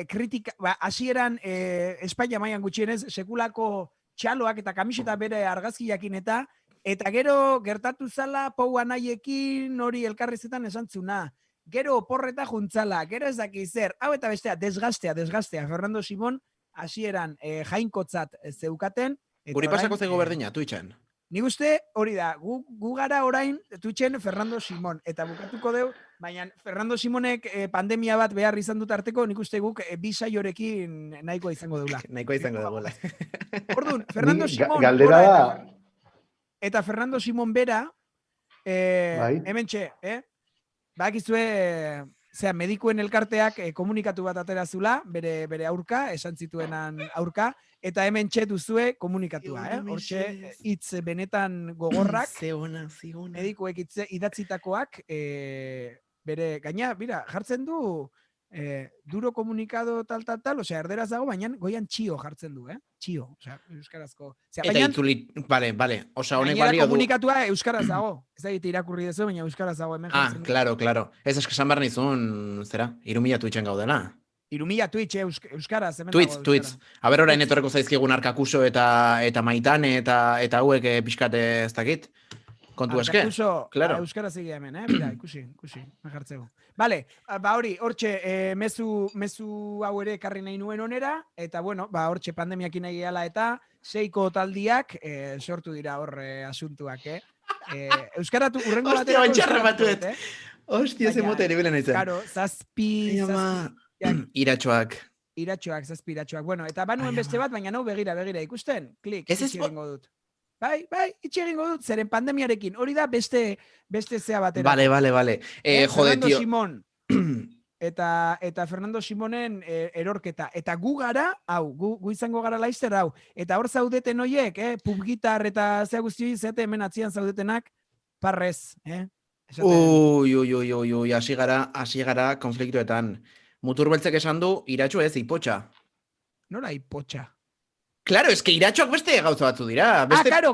Kritika, hasieran Espainia mailan gutxienez, sekulako txaloak eta kamiseta bere argazkiakin eta gero gertatu zala Pou anaiekin hori elkarrezetan esantzuna. Gero oporreta juntzala, gero ez daki zer, hau eta bestea, desgastea. Fernando Simón hasieran jainkotzat zeukaten. Guri pasako zego berdina, Twitchen. Nik uste hori da, gu gara orain Twitchen Fernando Simón, eta bukatuko deu, baina Fernando Simonek pandemia bat behar izan dut arteko, nik uste guk bi saiorekin nahikoa izango deula. Nahikoa izango deula. Orduan, Fernando Simón, galdera da... Eta Fernando Simón bera, hementxe, bakizue, medikuen elkarteak komunikatu bat atera zula, bere aurka, esan zituenan aurka, eta hemen duzue komunikatua, hortxe hitz benetan gogorrak, medikuek idatzitakoak, bere gaina, bira, jartzen du, duro komunikado tal, osea, erderaz dago, baina goian txio jartzen du, txio, osea, euskarazko. Eta itzuli, vale, osea, honek balio du. Komunikatua euskaraz dago, ez da irakurri dezu, baina euskaraz dago hemen jartzen du. Claro. Ez esan behar nizun, zera, 3000 Twitchen gaudela. 3000 Twitch, euskaraz. Tweets. Aber orain etorreko zaizkigun Arkakuso eta Maitane eta hauek pixkate ez dakit. Kontu eske. Arkakuso, claro. Euskaraz egia hemen, Mira, ikusi, jartzeko. Vale, hori, hortxe, mezu hau ere karri nahi nuen onera, eta bueno, hortxe pandemiakin nahi gehala eta 6ko taldiak sortu dira hor asuntuak, Euskaratu, urrengo batera euskaratu, Hostia, ze mote ere bilen aizen. Karo, zazpi... Iratxoak. Zazpi iratxoak. Bueno, eta banuen beste bat, baina no, begira, ikusten? Klik, itxegingo dut. Bai, itxegingo dut, zeren pandemiarekin. Hori da beste zea batera. Vale. Fernando Simón. Eta Fernando Simonen erorketa. Eta gu gara, gu izango gara laizter, Eta hor zaudeten hoiek, pubgitar eta zea guzti zeate hemen atzian zaudetenak, parrez, Ui, hasi gara konfliktuetan. Mutur beltzek esan du, iratxo ez, ipotxa. Nola ipotxa? Claro, es que iratxoak beste gauza batzu dira.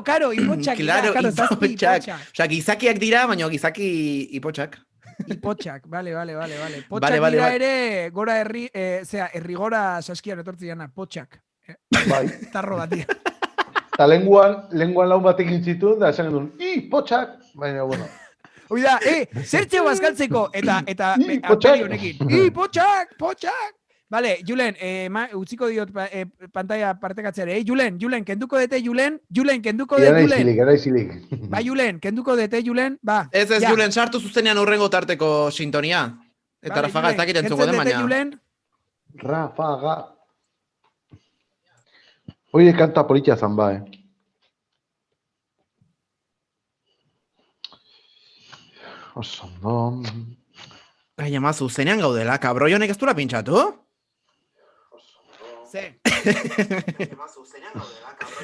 Karo, ipotxak. Claro, ipotxak. Osea, gizakiak dira, baina gizaki ipotxak. Ipotxak, vale. Potxak dira ere, gora herri gora saskian etortzi jana, potxak. Bai. Tarro bat dira. Eta lenguan laun batekin zituen, da esan genuen, potxak! Baina, bueno. Oida, zertxeo bazkaltzeko, eta atari honekin. Potxak! Vale, Julen, utziko diot pantalla partekatzeare. Julen, kenduko dete, Julen, kenduko dete, Julen. Era izilik. Ba, Julen, kenduko dete, Julen, ba. Ez, Julen, sartu zuzenean urrengo tarteko sintonia. Eta Rafaga ez dakit entzuko den baina. Julen. Rafaga. Oie, kanta politia zan ba, Osondo. Ai, ama, zuzenean gaudela, kabroi honek ez dula pintxatu? Ze.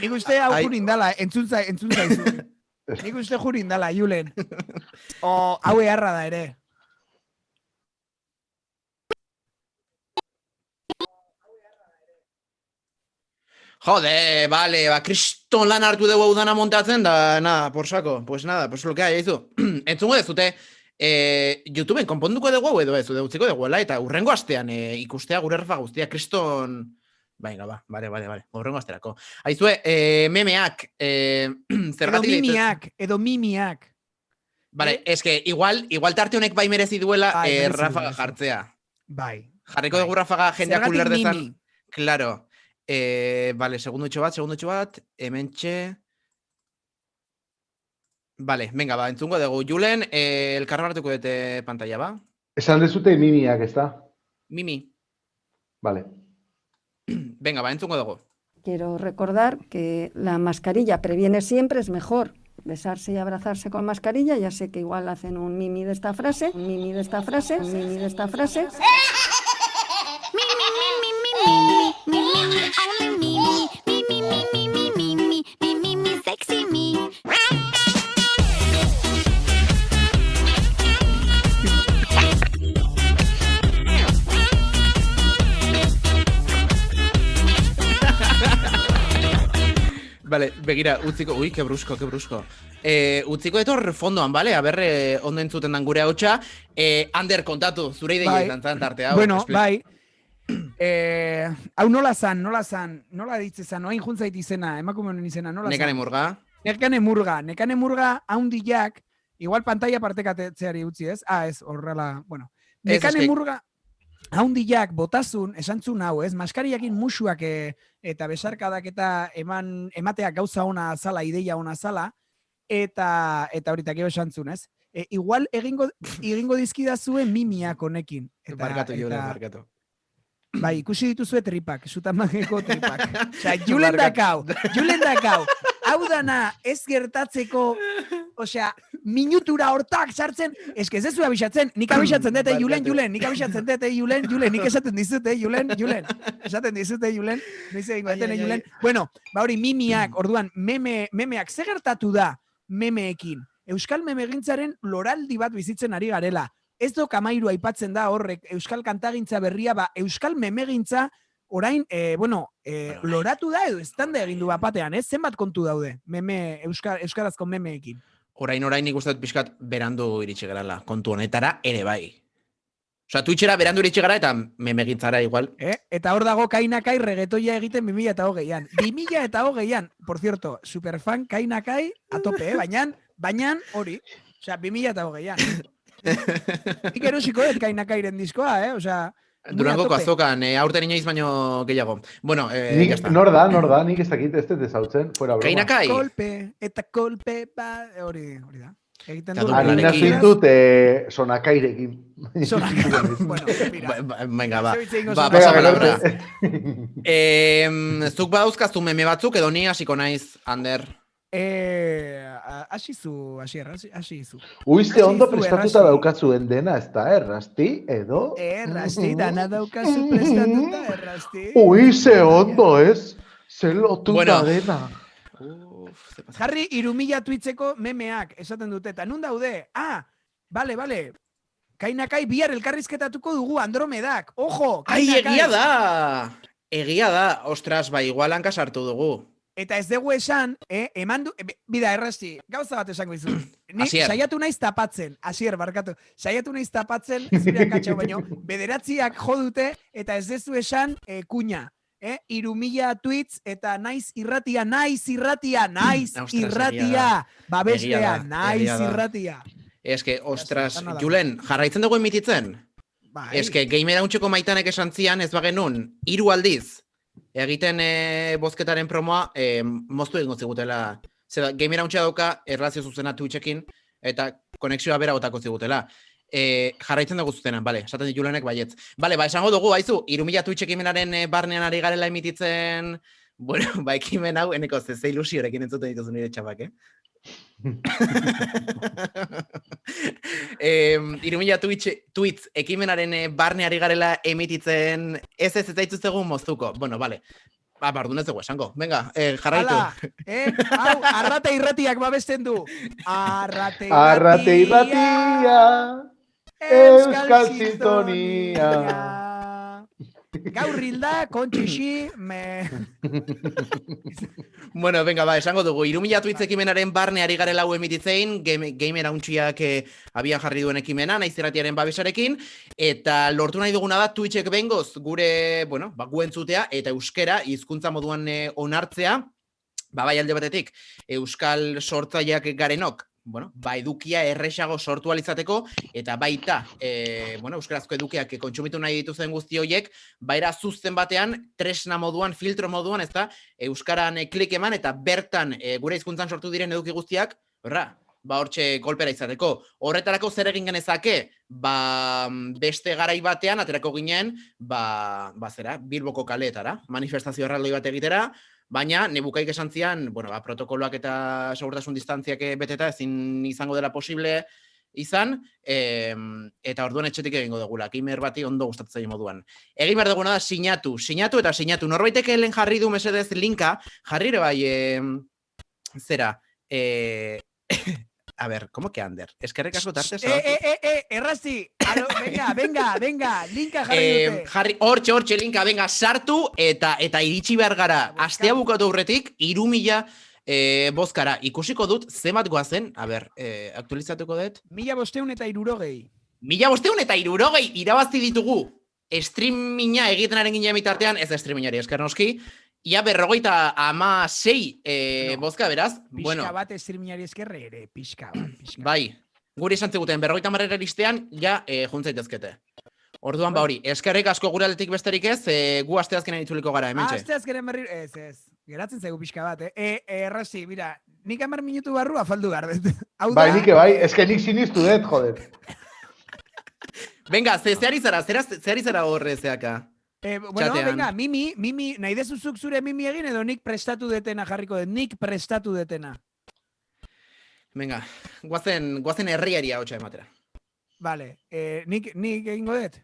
Nik uste hau jurindala, entzun zaizu. Nik uste jurindala, Julen. Hau eharra da ere. Jode, vale, kriston lan hartu dugu udana montatzen da, nada, por saco, pues nada, pues lo que hay, aizu. Entzungo dezute, YouTubeen konponduko dugu edo ez, utziko duguela, eta urrengo astean ikustea gure Rafa guztia, kriston... Venga, ba, vale, urrengo asterako. Aizue, memeak, zergatik... Edo mimiak. Vale, eske, igual tarte honek bai merezi duela Rafa jartzea. Bai. Jarriko dugu Rafa jendeak uler dezan. Claro. Vale, segundutxo bat, hementxe. Vale, venga, ba, entzungo dugu. Julen, elkarra hartuko dute pantalla, ba? Esan dezute mimiak, ez da? Mimi. Vale. Venga, va, entzungo dugu. Quiero recordar que la mascarilla previene siempre, es mejor besarse y abrazarse con mascarilla. Ya sé que igual hacen un mimi de esta frase. Sexy me. Vale, begira, utziko, ui, que brusko. Utziko etor fondoan, vale? A ber, ondo entzuten dan gure hautsa. Ander, kontatu, zure ideia izan tarte hau. Bueno, bai. Hau nola ditzezan, noain juntzait izena, emakume honen izena, nola zan? Nekane murga, haundiak, igual pantalla partekatzeari utzi, ez? Ez, horrela, bueno. Nekane murga, haundiak, botazun, esantzun hau, ez? Maskariakin musuak eta besarkadak eta emateak gauza ona zala, ideia ona zala, eta horitak eo esantzun, ez? Igual egingo dizkidazue mimiak honekin. Barkatu. Bai, ikusi dituzue tripak, Sutamangeko tripak. Osea, julen dakau. Hau dana ez gertatzeko, osea, minutura hortak sartzen, eske ez zu abisatzen, nik abisatzen dute julen, nik esaten dizute julen. Esaten dizute julen, noiz egingo atene julen. Bueno, hori mimiak, orduan, memeak ze gertatu da memeekin? Euskal memegintzaren loraldi bat bizitzen ari garela. Ez do kamairu aipatzen da horrek, Euskal kantagintza berria, Euskal memegintza, orain, loratu da edo estanda egin du batean, ez? Zenbat kontu daude, euskarazko memeekin? Orain nik uste dut pixkat berandu iritsi gerala, kontu honetara ere bai. Osa, Twitchera berandu iritsi gara eta memegintzara igual. Eta hor dago Kainakai regetoia egiten 2020an. 2020an, por cierto, superfan Kainakai a tope, baina hori, osea, 2020an. Nik erosiko dut Kainakairen diskoa, osea... Durangoko azokan, aurten inoiz baino gehiago. Bueno, nor da, nik ez dakit ez dut ezautzen, fuera broma. Kainakai? Kolpe, hori da. Egiten du. Harina zintut sonakairekin. Bueno, mira. Venga, pasa palabra. Zuk badauzkaztu meme batzuk edo ni hasiko naiz, Ander? Asizu. Uizte ondo prestatuta daukatzuen dena, ez da, errasti, edo? Errasti, dana daukazu prestatuta, errasti. Uize ondo, ez? Zer lotuta dena. Jarri, 3000 tuitzeko memeak, esaten dute, eta nun daude? Bale. Kainakai bihar elkarrizketatuko dugu Andromedak. Ojo, Kainakai. Egia da. Ostras, igual hanka sartu dugu. Eta ez dugu esan, bida, errasti, gauza bat esango izu. Ni saiatu naiz tapatzen, Asier, barkatu, saiatu naiz tapatzen, zureak atxau baino, bederatziak jodute, eta ez dezu esan kuña. 3000 tweets, eta naiz irratia, babestea, naiz irratia. Eske, ostras, Julen, jarraitzen dugu emititzen? Eske, gamera untxeko maitanek esan zian, ez bagenun, 3 aldiz. Egiten bozketaren promoa moztu egingo zigutela. Zera, gamera untxe dauka erlazio zuzena Twitchekin eta konexioa bera gotako zigutela. Jarraitzen dugu zuzenan, bale, esaten ditulenek baietz. Bale, esango dugu, baizu, 3000 Twitchekimenaren barnean ari garela emititzen, bueno, ekimen hau, eneko ze ilusiorekin entzuten dituzu nire txapak, 3000 tweets ekimenaren barne ari garela emititzen ez zaituz egun moztuko. Bueno, bale. Bardun ez dugu esango. Venga, jarraitu. Hau, arrate irratiak babesten du. Arrate irratia, Euskal Sintonia. Gaur hilda, kontxixi, Bueno, venga, esango dugu. 3000 tweets ekimenaren barne ari garela hau emititzein, gamer hauntxiak abian jarri duen ekimena, naiz irratiaren babesarekin, eta lortu nahi duguna da Twitchek behingoz gure, gu entzutea, eta euskera, hizkuntza moduan onartzea, bai alde batetik, euskal sortzaileak garenok, edukia erresago sortu alizateko, eta baita, euskarazko edukiak kontsumitu nahi dituzen guzti horiek, baira zuzten batean, tresna moduan, filtro moduan, ez da, euskaran klik eman, eta bertan gure hizkuntzan sortu diren eduki guztiak, hortxe kolpera izateko. Horretarako zer egin genezake, beste garai batean, aterako ginen, Bilboko kaleetara, manifestazio erraldoi bat egitera, baina, nebukaik esan zian, protokoloak eta segurtasun distantziak beteta ezin izango dela posible izan, eta orduan etxetik egingo dugula, gamer bati ondo gustatzen moduan. Egin behar duguna da sinatu eta sinatu. Norbaitek lehen jarri du mesedez linka, jarri ere bai, A ver, ¿cómo que Ander? Eskerrik asko tarte Errasti, venga, linka jarri dute. Jarri, hortxe, linka, venga, sartu eta iritsi behar gara. Astea bukatu aurretik, 3.000 bozkara. Ikusiko dut, zemat goazen, a ber, aktualizatuko dut. 1.560. 1.560 irabazi ditugu. Streaminga egitenaren ginen bitartean, ez streamingari esker noski. Ia 56 bozka, beraz. Pixka bat streamingari eskerre ere, pixka bat. Bai, guri esan zeguten, 50 iristean, ja, juntzaitezkete. Orduan, hori, eskerrik asko gure aldetik besterik ez, gu asteazkenean itzuliko gara, hementxe. Asteazkenen berri, ez. Geratzen zaigu pixka bat, Errasi, mira, nik 10 minutu barru afaldu gardet. Bai, eske nik sinistu dut, joder. Venga, zeari zara horre zeaka? Bueno, venga, Mimi, nahi dezuzuk zure Mimi egin edo nik prestatu detena jarriko dut, nik prestatu detena. Venga, guazen herriari hautsa ematera. Vale, nik egingo dut?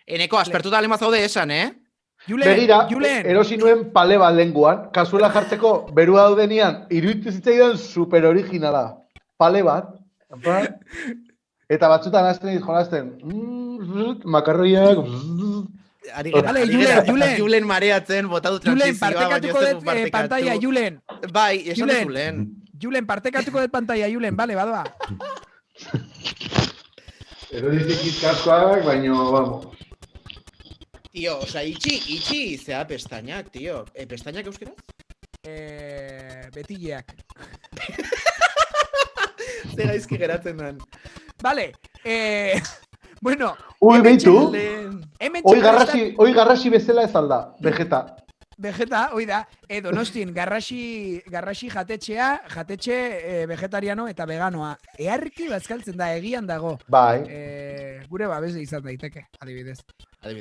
Eneko, aspertuta alema zaude esan, Begira, erosi nuen pale bat lenguan, kasuela jartzeko berua daudenian, iruditu zitzaidan super originala. Pale bat, eta batzutan hasten jolazten, makarroiak, Julen mareatzen, botatu transizioa. Julen, partekatuko dut pantalla, Julen. Bai, esan duzu lehen. Julen, partekatuko dut pantalla, Julen, bale, badoa. Erodizik izkaskoak, baino, vamos. Tio, oza, itxi, zea pestañak, tio. Pestañak euskeraz? Betileak. Ze gaizki geratzen dan. Vale, bueno. Ui, behitu. Oi garrasi bezala ez alda, Vegeta. Vegeta, oi da. Donostin, garrasi jatetxe vegetariano eta veganoa. Earki bazkaltzen da, egian dago. Bai. Gure babese izan daiteke, adibidez.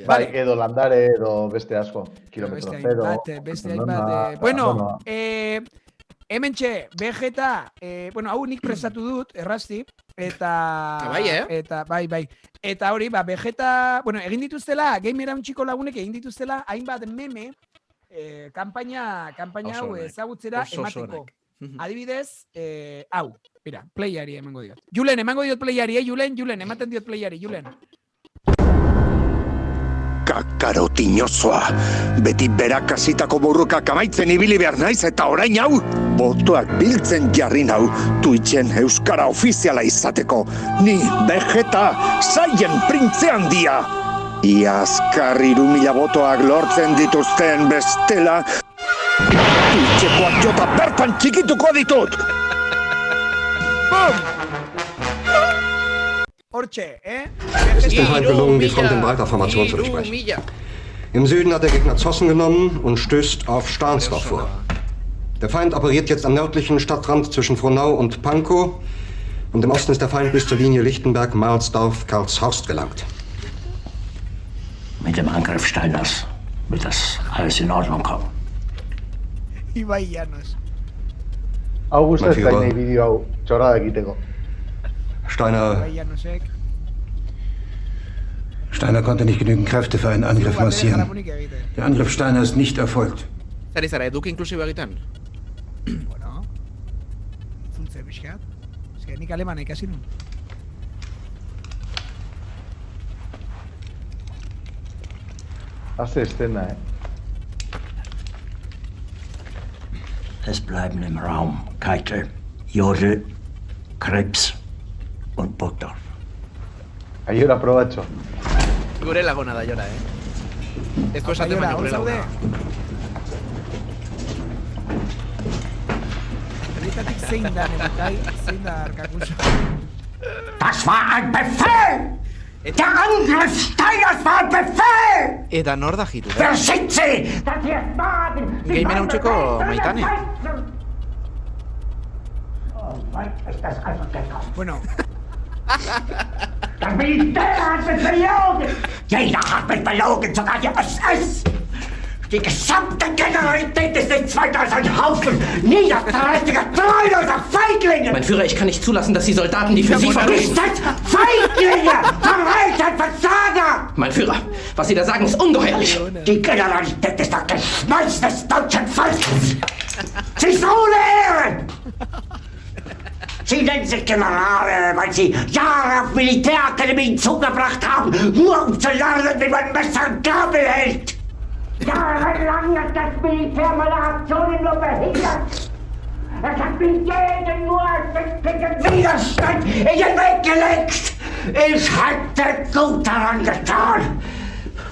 Bai, edo landare, edo beste asko. Kilometro zero. Beste hainbat. Bueno, hementxe, Vegeta, hau nik prestatu dut, Errasti, eta... Bai. Eta hori, Vegeta, egin dituztela, gamera untxiko lagunek egin dituztela, hainbat meme, kampaina hau ezagutzera emateko. Adibidez, hau, mira, playari emango diot. Julen, emango diot playari, Julen, ematen diot playari, Julen. Kakarotiñozoa, beti berak hasitako borrokak amaitzen ibili behar naiz eta orain hau, botoak biltzen jarri nau, Twitchen euskara ofiziala izateko. Ni Vegeta, saien printze handia. Iazkar 3.000 botoak lortzen dituzten bestela, Twitchekoak jota bertan txikituko ditut. Hortxe, Es ist dem Feind gelungen, die Front in breiter Formation zu durchbrechen. Im Süden hat der Gegner Zossen genommen und stößt auf Stahnsdorf vor. Der Feind operiert jetzt am nördlichen Stadtrand zwischen Frohnau und Pankow und im Osten ist der Feind bis zur Linie Lichtenberg-Marsdorf-Karlshorst gelangt. Mit dem Angriff Steiners wird das alles in Ordnung kommen. Ibai Llanos. August ez da nahi bideo hau, txorrada egiteko. Steiner konnte nicht genügend Kräfte für einen Angriff massieren. Der Angriff Steiner ist nicht erfolgt. Zara, eduki inklusibo egiten? Bueno, zuntze bizkat. Ez que nik alemana ikasi nun. Hace Szene, Es bleiben im Raum Keitel, Jodl, Krebs und Burgdorf. Aiora probatxo. Gure lagona da Aiora, Ez du esaten baino gure lagona. Erritatik zein da, nebukai, zein da arkakusa. Das war ein Befehl! Der Angriff Steiners war ein Befehl! Eta nor da jitu, Wer sind Sie? Das hier ist Wagen! Gamera untxeko maitane. Oh, weit ist das also gekommen. Bueno. Das Militär hat mich belogen! Jeder hat mich belogen, sogar die SS! Die gesamte Generalität ist nichts weiter als ein Haufen niederträchtiger, treuloser Feiglinge! Mein Führer, ich kann nicht zulassen, dass die Soldaten, die für Sie verbringen... Feiglinge! Verreiter, Versager! Mein Führer, was Sie da sagen, ist ungeheuerlich! Die Generalität ist das Geschmeiß des deutschen Volkes! Sie ist ohne Ehre! Sie nennen sich Generale, weil sie Jahre auf Militärakademien zugebracht haben, nur um zu lernen, wie man Messer und Gabel hält. Jahrelang hat das Militär meine Aktionen nur behindert. Es hat mir jeden nur ersichtlichen Widerstand in den Weg gelegt. Ich hätte gut daran getan,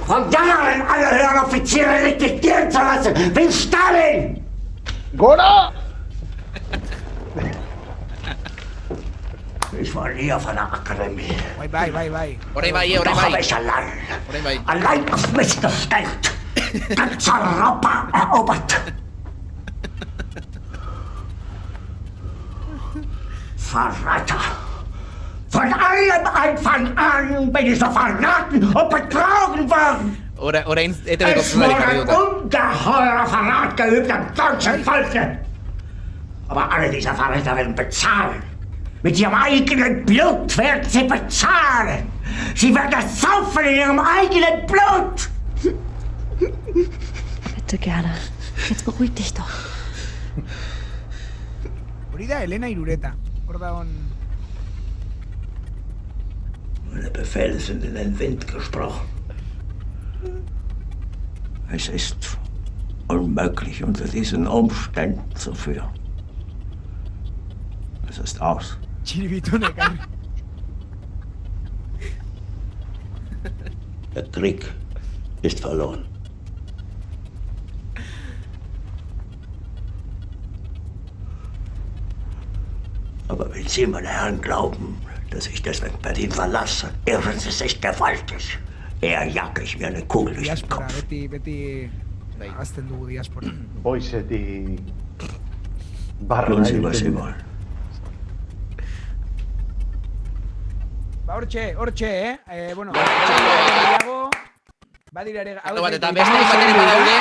von Jahren alle höheren Offiziere liquidieren zu lassen, wie Stalin! Gora! Ich war nie auf einer Akademie. Bai. Doch habe ich allein auf mich gestellt. Ganz Europa erobert. Verräter! Von allem Anfang an bin ich so verraten und betrogen worden! Es wurde ein ungeheurer Verrat geübt am deutschen Volke! Aber alle diese Verräter werden bezahlen! Mit ihrem eigenen Blut werden sie bezahlen! Sie werden es saufen in ihrem eigenen Blut! Bitte gerne. Jetzt beruhig dich doch. Hori da, Elena Irureta. Hor da on... Meine Befehle sind in den Wind gesprochen. Es ist unmöglich, unter diesen Umständen zu führen. Es ist aus. Der Krieg ist verloren. Aber wenn Sie, meine Herren, glauben, dass ich deswegen Berlin verlasse, irren Sie sich gewaltig. Eher jage ich mir eine Kugel durch den Kopf. Beti azten dugu diaspora. Boizetik... Tun Sie, was Sie wollen. Ba, hortxe, bueno, badira ere... Eta beste izateren badaude...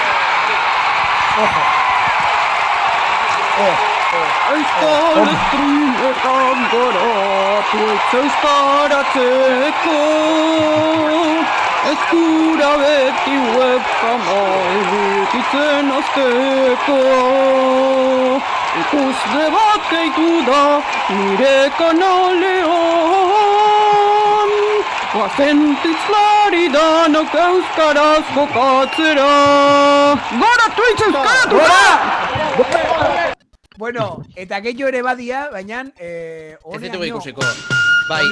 Ojo. Euskal euskaratzeko eskura beti webkama edukitzen azteko ikusle bat gehitu da nire kanalean guazentitzlari danok euskaraz jokatzera Gora Twitch euskaratu! Bueno, eta gehiago ere badia, baina... Ez ditugu ikusiko. Bai,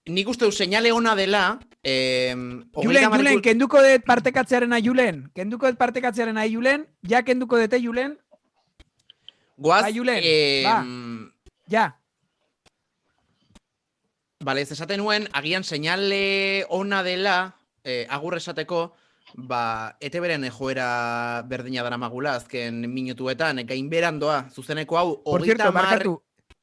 nik uste du seinale ona dela... Julen, kenduko dut partekatzearena, Julen. Ja, kenduko dute, Julen. Guaz, Julen, ja. Bale, ez esaten nuen, agian seinale ona dela, agur esateko, ETB-ren joera berdina dara magula, azken minutuetan, gainberandoa, zuzeneko hau, Por cierto, markatu,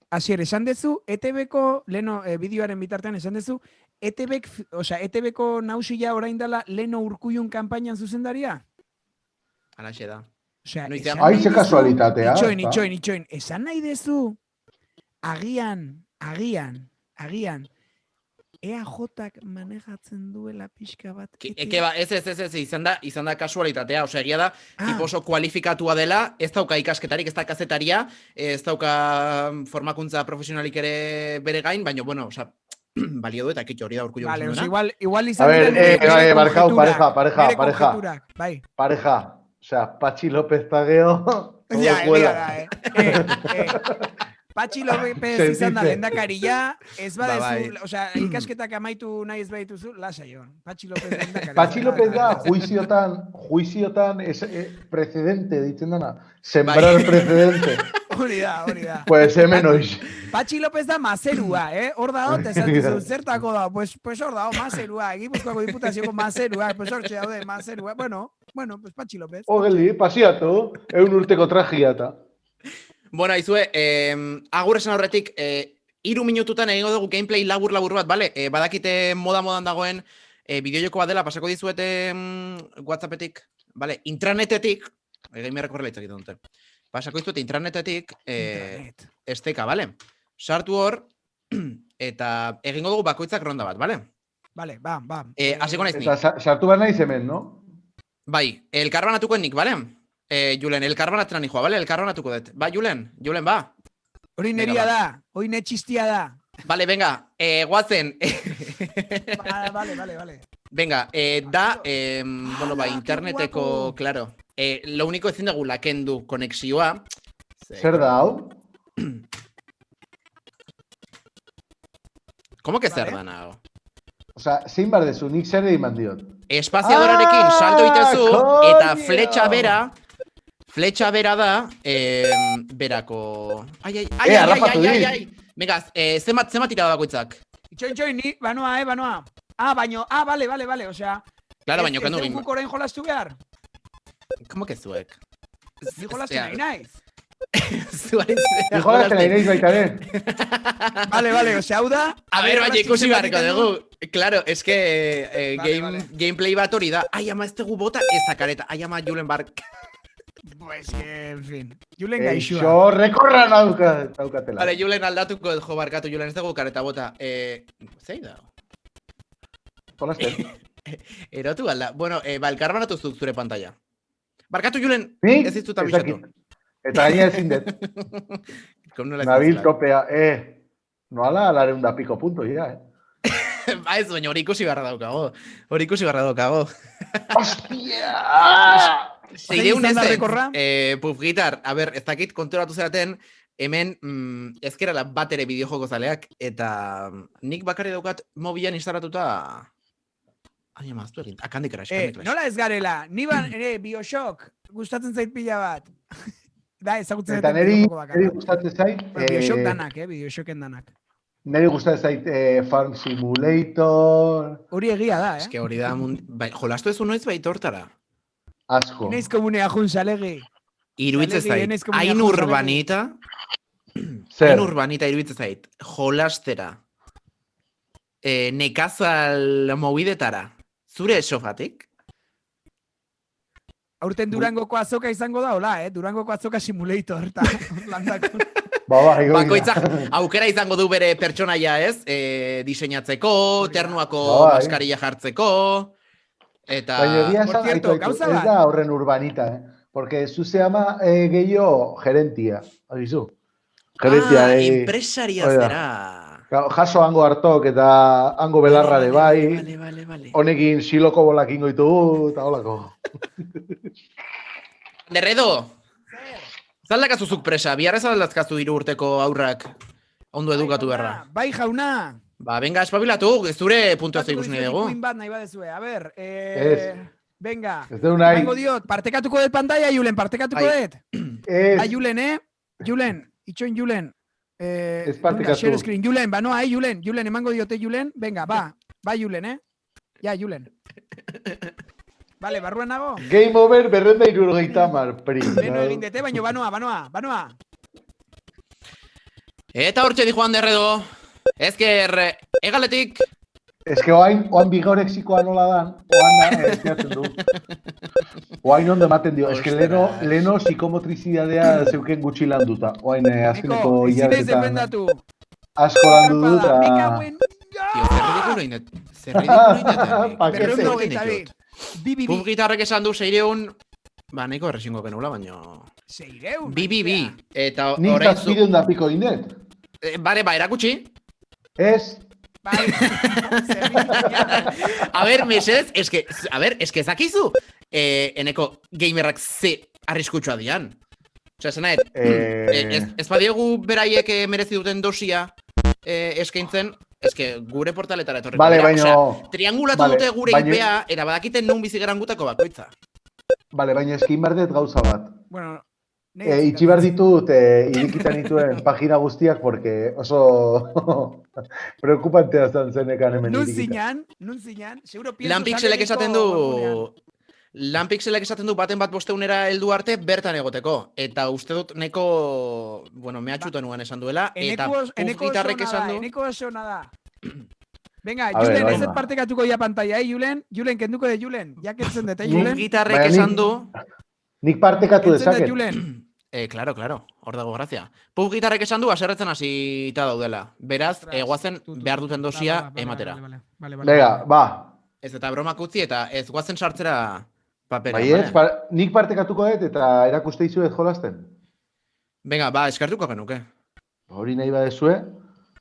Asier, esan dezu, ETB-ko, leno bideoaren bitartean esan dezu, ETB-ko nausila orain dela leno Urkullun kanpainan zuzendaria? Alaxe da. Aize kasualitatea. Itxoin, esan nahi dezu, agian, EAJak manejatzen duela pixka bat. Ez, izan da kasualitatea. Osea, egia da, tipo oso kualifikatua dela, ez dauka ikasketarik, ez da kazetaria, ez dauka formakuntza profesionalik ere bere gain, baina, bueno, osea, balio du eta kitxo hori da Urkullu. Vale, igual izan pareja. Osea, Patxi López Tageo. Patxi López izan da lehendakaria, ez badezu, osea, ikasketak amaitu nahi ez badituzu, lasa joan. Patxi López lehendakaria. Patxi López da juiziotan precedente ditzen dana. Sembrar precedente. Hori da. Pues hemen oiz. Patxi López da mazerua, hor da hot, esan zertako da, pues hor da, mazerua, Gipuzkoako diputazioko mazerua, pues hor txeaude mazerua, bueno, pues Patxi López. Ogeli, pasiatu, 1 urteko trajiata. Bueno, aizue, agur esan horretik, 3 minututan egingo dugu gameplay labur bat, bale? Badakite modan dagoen bideojoko bat dela, pasako dizuete WhatsAppetik, bale? Intranetetik, gamerreko horrela itzakit dute. Pasako dizuete intranetetik, esteka, bale? Sartu hor, eta egingo dugu bakoitzak ronda bat, bale? Bale, ba. Hasiko naiz nik. Eta sartu behar naiz hemen, no? Bai, elkarbanatuko nik, bale? Julen, elkarbanatzenan nijoa, bale? Elkarbanatuko dut. Ba, Julen, ba. Hori neria da, hori netxistia da. Vale, venga, guazen. Vale. Venga, da, bueno, ba, interneteko, claro. Lo único ezin dugu lakendu konexioa. Zer da, hau? ¿Cómo que zer da nago? Osea, zein bar dezu, nik zer egin diot. Espaziadorarekin salto itezu, eta fletxa bera da, berako... Ai. Venga, zenbat tirada bakoitzak? Itxoin, ni, banoa. Vale, osea... Claro, baino, kendu guk orain jolastu behar? ¿Cómo que zuek? Ni jolastu nahi naiz. Ni jolastu nahi naiz baitaren. Vale, osea, hau da... A ver, baina ikusi beharko dugu. Claro, es que gameplay bat hori da. Ai, ama, ez tegu bota ez da kareta. Ai, ama, Julen Bark. Pues que, en fin. Julen gaixua. Eixo, rekorra naukatela. Vale, Julen aldatuko jo barkatu, Julen ez dugu kareta bota. Zei da? Jolasten. Erotu alda. Bueno, elkar banatu zure pantalla. Barkatu, Julen, ez dizut abixatu. Eta gaina ezin dut. Nabil topea, noala alarehun da pico punto, ya, Ba ez, baina hori ikusi barra daukago. Hostia! Zeireun ez, Pufgitar, a ber, ez dakit konturatu zeraten, hemen ezkerala bat ere bideojoko zaleak, eta nik bakarri daukat mobilan instalatuta... Ai, amaztu egin, Candy Crush. Nola ez garela, niban ere Bioshock, gustatzen zait pila bat. Da, ezagutzen eta neri gustatzen zait... Bioshock danak, Bioshocken danak. Neri gustatzen zait Farm Simulator... Hori egia da, Ez que hori da... Jolastu ez noiz baitortara? Asko. Inaiz komunea jun salegi. Iruitze zait. Hain urbanita... Hain urbanita iruitze zait. Jolastera. Nekazal movidetara. Zure sofatik? Aurten Durangoko azoka izango da, hola, Durangoko azoka simulator. Bakoitzak aukera izango du bere pertsonaia, ez? Diseinatzeko, ternuako maskarilla jartzeko, eta... Baina egia esan, ez da horren urbanita, Porque zu se llama gehiago gerentia, agizu. Gerentia, empresaria zera. Jaso hango hartok eta hango belarra de bai. Vale. Honekin siloko bolak ingoitu eta holako. Derredo! Zaldakazuzuk presa, biharrez aldazkazu 3 urteko aurrak ondo edukatu berra. Bai, jauna! Ba, venga, espabilatu, zure puntuazio ikusi nahi dugu. Bat nahi badezue, a ber, venga. Ez deu nahi. Bango diot, partekatuko dut pantalla, Julen, partekatuko dut. Ba, Julen, Julen, itxoin Julen. Ez partekatu. Share screen, Julen, banoa, Julen, emango diote Julen, venga, ba, Julen, Ja, Julen. Vale, barruan nago? Game over 270 print. Beno egin dete, baino banoa. Eta hortxe di Juan Derredo. Ezker, egaletik. Ez que oain bigorexikoa nola dan, oain da, ezkiatzen du. Oain ondo ematen dio, ez que leno psikomotrizidadea zeuken gutxi landuta. Oain azkeneko hilabetetan asko landu dut. Zer ridikulo indetan. Pufgitarrek esan du 600, ba, nahiko errezingo genula, baina... 600? Bi. Eta nik zazpideun da piko indet. Bale, ba, erakutsi. Ez. A ver, mesedez, es que zakizu, eneko gamerrak ze arriskutsua dian. Osea, zenaet, ez badiegu beraiek merezi duten dosia eskaintzen, eske gure portaletara etorreko. Vale, baina... Triangulatu dute gure IPA, eta badakiten nun bizigeran gutako bakoitza. Vale, baina eskin bardet gauza bat. Bueno... Itxi behar ditut, irikitan dituen pagina guztiak, porque oso preocupantea zenekan hemen irikitan. Nun zinan, seguro Lanpixelek esaten du baten bat bosteunera heldu arte bertan egoteko. Eta uste dut neko, bueno, mehatxuta nuen esan duela, eta Pufgitarrek esan du... Eneko oso nada. Venga, Julen, ez partekatuko ya pantalla, Julen? Julen, kenduko de Julen. Ya kentzen dut, Julen? Pufgitarrek esan du... Nik partekatu dezaket. Claro, hor dago grazia. Pufgitarrek esan du aserretzen hasita daudela. Beraz, guazen behar duten dosia ematera. Venga, ba. Ez eta bromak utzi eta ez guazen sartzera papera. Bai ez, nik partekatuko dut eta erakuste izuet jolasten. Venga, ba, eskartuko genuke. Hori nahi badezue.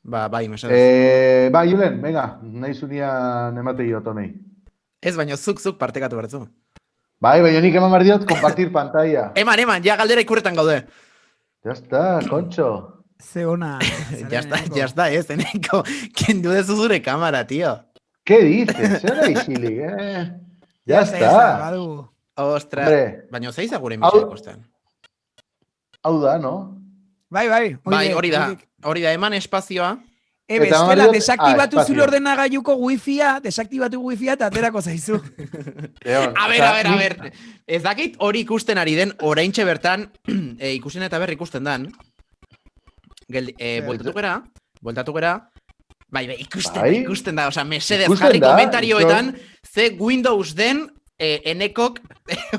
Bai, mesedez. Julen, venga, nahi zunian emate gioto nahi. Ez, baina zuk partekatu bertzu. Bai, baina nik eman bardiot, compartir pantalla. Eman, ja galdera ikurretan gaude. Ya está, Concho. Ze ona. Ya está, Eneko. Kendu dezu zure kamera, tío. ¿Qué dices? Zera isilik, Ya está. Ostras, baina zeiza gure emisio ikusten. Hau da, no? Bai. Hori da, eman espazioa. Bestela, desaktibatu zure ordenagailuko wifia, desaktibatu wifia eta aterako zaizu. A ver. Ez dakit hori ikusten ari den, oraintxe bertan, ikusten eta berri ikusten dan. Bueltatu gera. Bai, ikusten da, oza, mesedez jarri komentarioetan, ze Windows den Enekok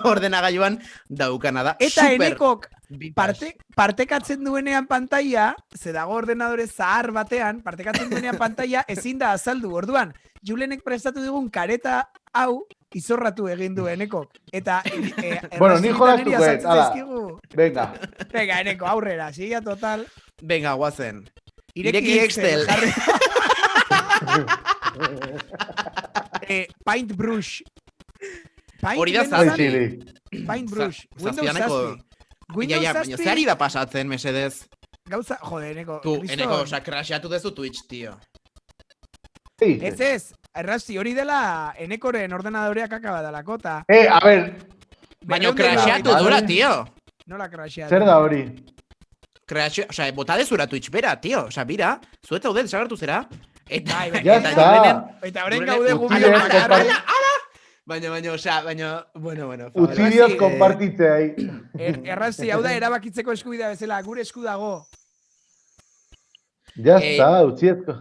ordenagailuan daukana da. Eta Enekok partekatzen duenean pantalla, ze dago ordenadore zahar batean, partekatzen duenean pantalla ezin da azaldu. Orduan, Julenek prestatu dugun kareta hau izorratu egin du Enekok. Eta bueno, ni jolatuko ala. Venga. Venga, Eneko, aurrera, sigia total. Venga, guazen. Ireki Excel. Paintbrush. Hori da zazpi. Paintbrush. Windows zazpi. Baina zeari da pasatzen, mesedez. Gauza, jode, Eneko. Tu, Eneko, oza, crasheatu dezu Twitch, tío. Ez, errasti, hori dela Enekoren ordenadorea kakaba dalako, ta... A ver... Baina crasheatu dura, tío. Nola crasheatu. Zer da hori? Oza, bota dezura Twitch bera, tío. Oza, bira, zueta ude, desagertu zera. Eta horren gaude gubio makarra. Baina, bueno. Utzidioz kompartitzea ahi. Errazi, hau da erabakitzeko eskubidea bezala, gure esku dago. Ya está, utzietko.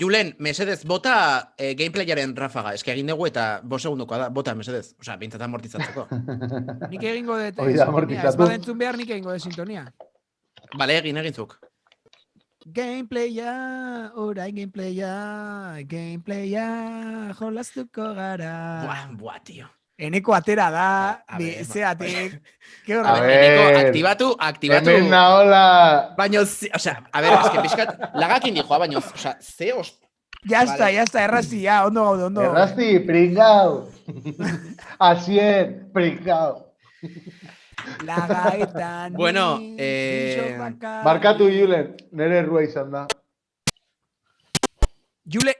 Julen, mesedez, bota gameplayaren rafaga. Ez que egin dugu eta 5 segunduko da. Bota, mesedez. Osa, bintzat amortizatzeko. Nik egingo dut sintonia. Ez badentzun behar, nik egingo dut sintonia. Bale, egin zuk. Gameplaya, orain gameplaya, jolastuko gara. Buah, tío. Eneko atera da, zeatek. Ke horre. Eneko, aktibatu. Hemen nahola. Baina, osea, a ver, es que pixkat, lagakin dijoa, baina, osea, ze Ya está, errazi, ya, ondo gaude, ondo. Errazi, pringao. Asien, pringao. Lagaetan. Bueno, Markatu Julen, nere errua izan da. Julen,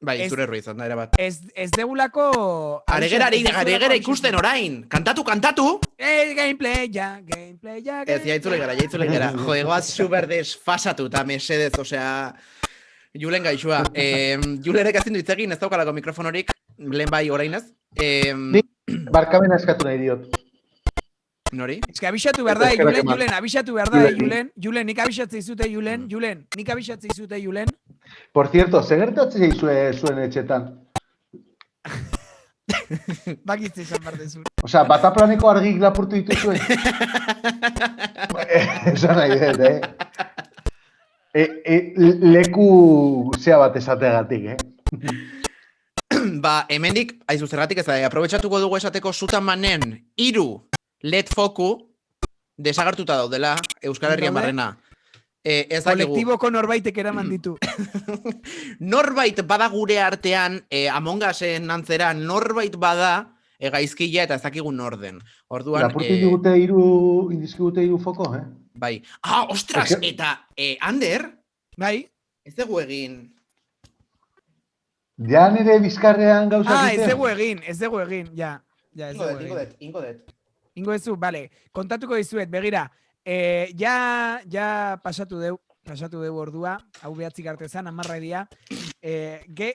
Bai, zure errua izan da, erabat. Ez degulako... Aregera ikusten orain. Kantatu! Gameplaya. Ez, jaitzule gara. Joegoaz super desfasatu eta mesedez, osea... Julen gaixua. Julenek ezin du hitz egin, ez daukalako mikrofonorik, lehen bai orainez. Barkamena eskatu nahi diot. Nori? Ez que abixatu behar da, Julen, abixatu behar da, Julen, nik abixatzei zute, Julen, nik abixatzei zute, Julen. Por cierto, segertatzei zuen etxetan. Bakitze izan parte zuen. Osea, bataplaneko argik lapurtu dituzue. Esan nahi dut, leku zea bat esategatik, Ba, hemendik, aizu zergatik ez da, aprobetxatuko dugu esateko Sutamanen 3 LED foku desagertuta daudela Euskal Herrian barrena. Kolektiboko norbaitek eraman ditu. Norbait bada gure artean, Among Usen antzera, norbait bada gaizkila eta ez dakigun orden. Orduan... Lapurtu indizkigute 3 foko, Bai. Ostras, eta Ander? Bai. Ez dugu egin... Ja nire bizkarrean gauzak ez dugu egin, ja. Ingo dezu, bale. Kontatuko dizuet, begira. Ja pasatu deu ordua, hau behatzik artezan, 10 edia.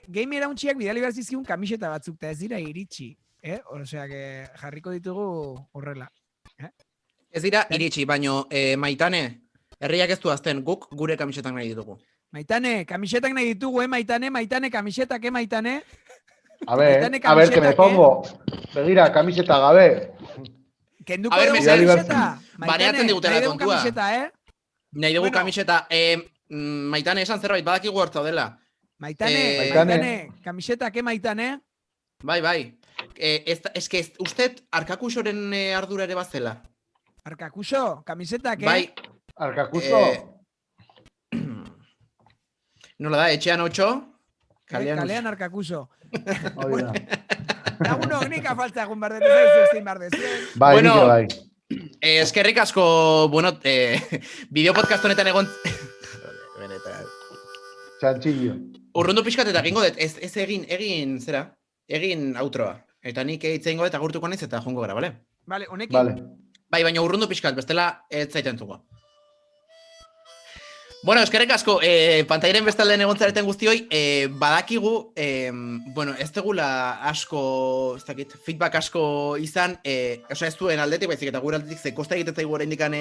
Game erauntxiak bidali behar zizkigun kamiseta batzuk, eta ez dira iritsi. Osea, jarriko ditugu horrela. Ez dira iritsi, baino, Maitane, herriak ez du azten, guk gure kamisetak nahi ditugu. Maitane, kamisetak nahi ditugu, Maitane, kamisetak, Maitane? A ver, que me pongo. Begira, kamiseta gabe. Kenduko dugu kamiseta? Bareatzen digutela kontua. Nahi dugu Bueno. kamiseta. Maitane, esan zerbait, badakigu hartza dela. Maitane, kamiseta, Maitane? Bai. Ez que usted Arkakusoren ardura ere bazela. Arkakuso, kamiseta, Bai. Arkakuso. Nola da, etxean 8, Kalean arkakuso. Hori da. Lagunok, nik afaltza egun berdez, ez zein berdez. Bai, Bueno, nik bai. Eskerrik asko, bueno, bideo podcast honetan egon... Txantxillo. Urrundu pixkat eta egingo dut, ez egin, zera? Egin outroa. Eta nik eitzen dut agurtuko naiz eta jongo gara, bale? Bale, honekin? Vale. Bai, baina urrundu pixkat, bestela ez zaiten zuko. Bueno, eskerrik asko, pantairen bestalden egontzareten guztioi, badakigu, bueno, ez tegula asko, ez dakit, feedback asko izan, oza, ez duen aldetik, baizik eta gure aldetik, ze kosta egiten zaigu oraindikan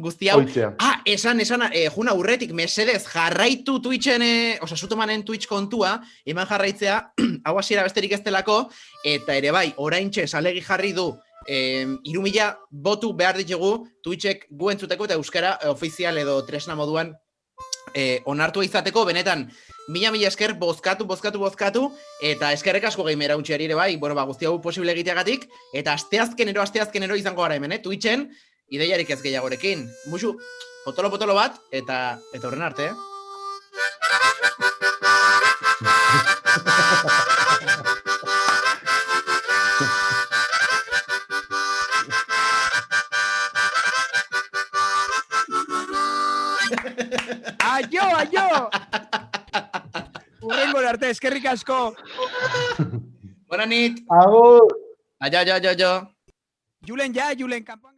guzti hau. Oitzea. Esan, juna urretik, mesedez, jarraitu Twitchen, oza, Sutomanen Twitch kontua, eman jarraitzea, hau hasiera besterik ez delako, eta ere bai, oraintxe salegi jarri du, 3.000 botu behar ditugu Twitchek gu entzuteko eta euskara ofizial edo tresna moduan onartua izateko, benetan mila esker bozkatu eta eskerrek asko gaimera untxeari ere bai, bueno, guzti hau posible egiteagatik, eta asteazkenero izango gara hemen, Twitchen, ideiarik ez gehiagorekin. Muxu, potolo bat, eta horren arte, Aio! Urrengo arte, eskerrik asko. Bona nit. Agur. Aio. Julen kanpoan.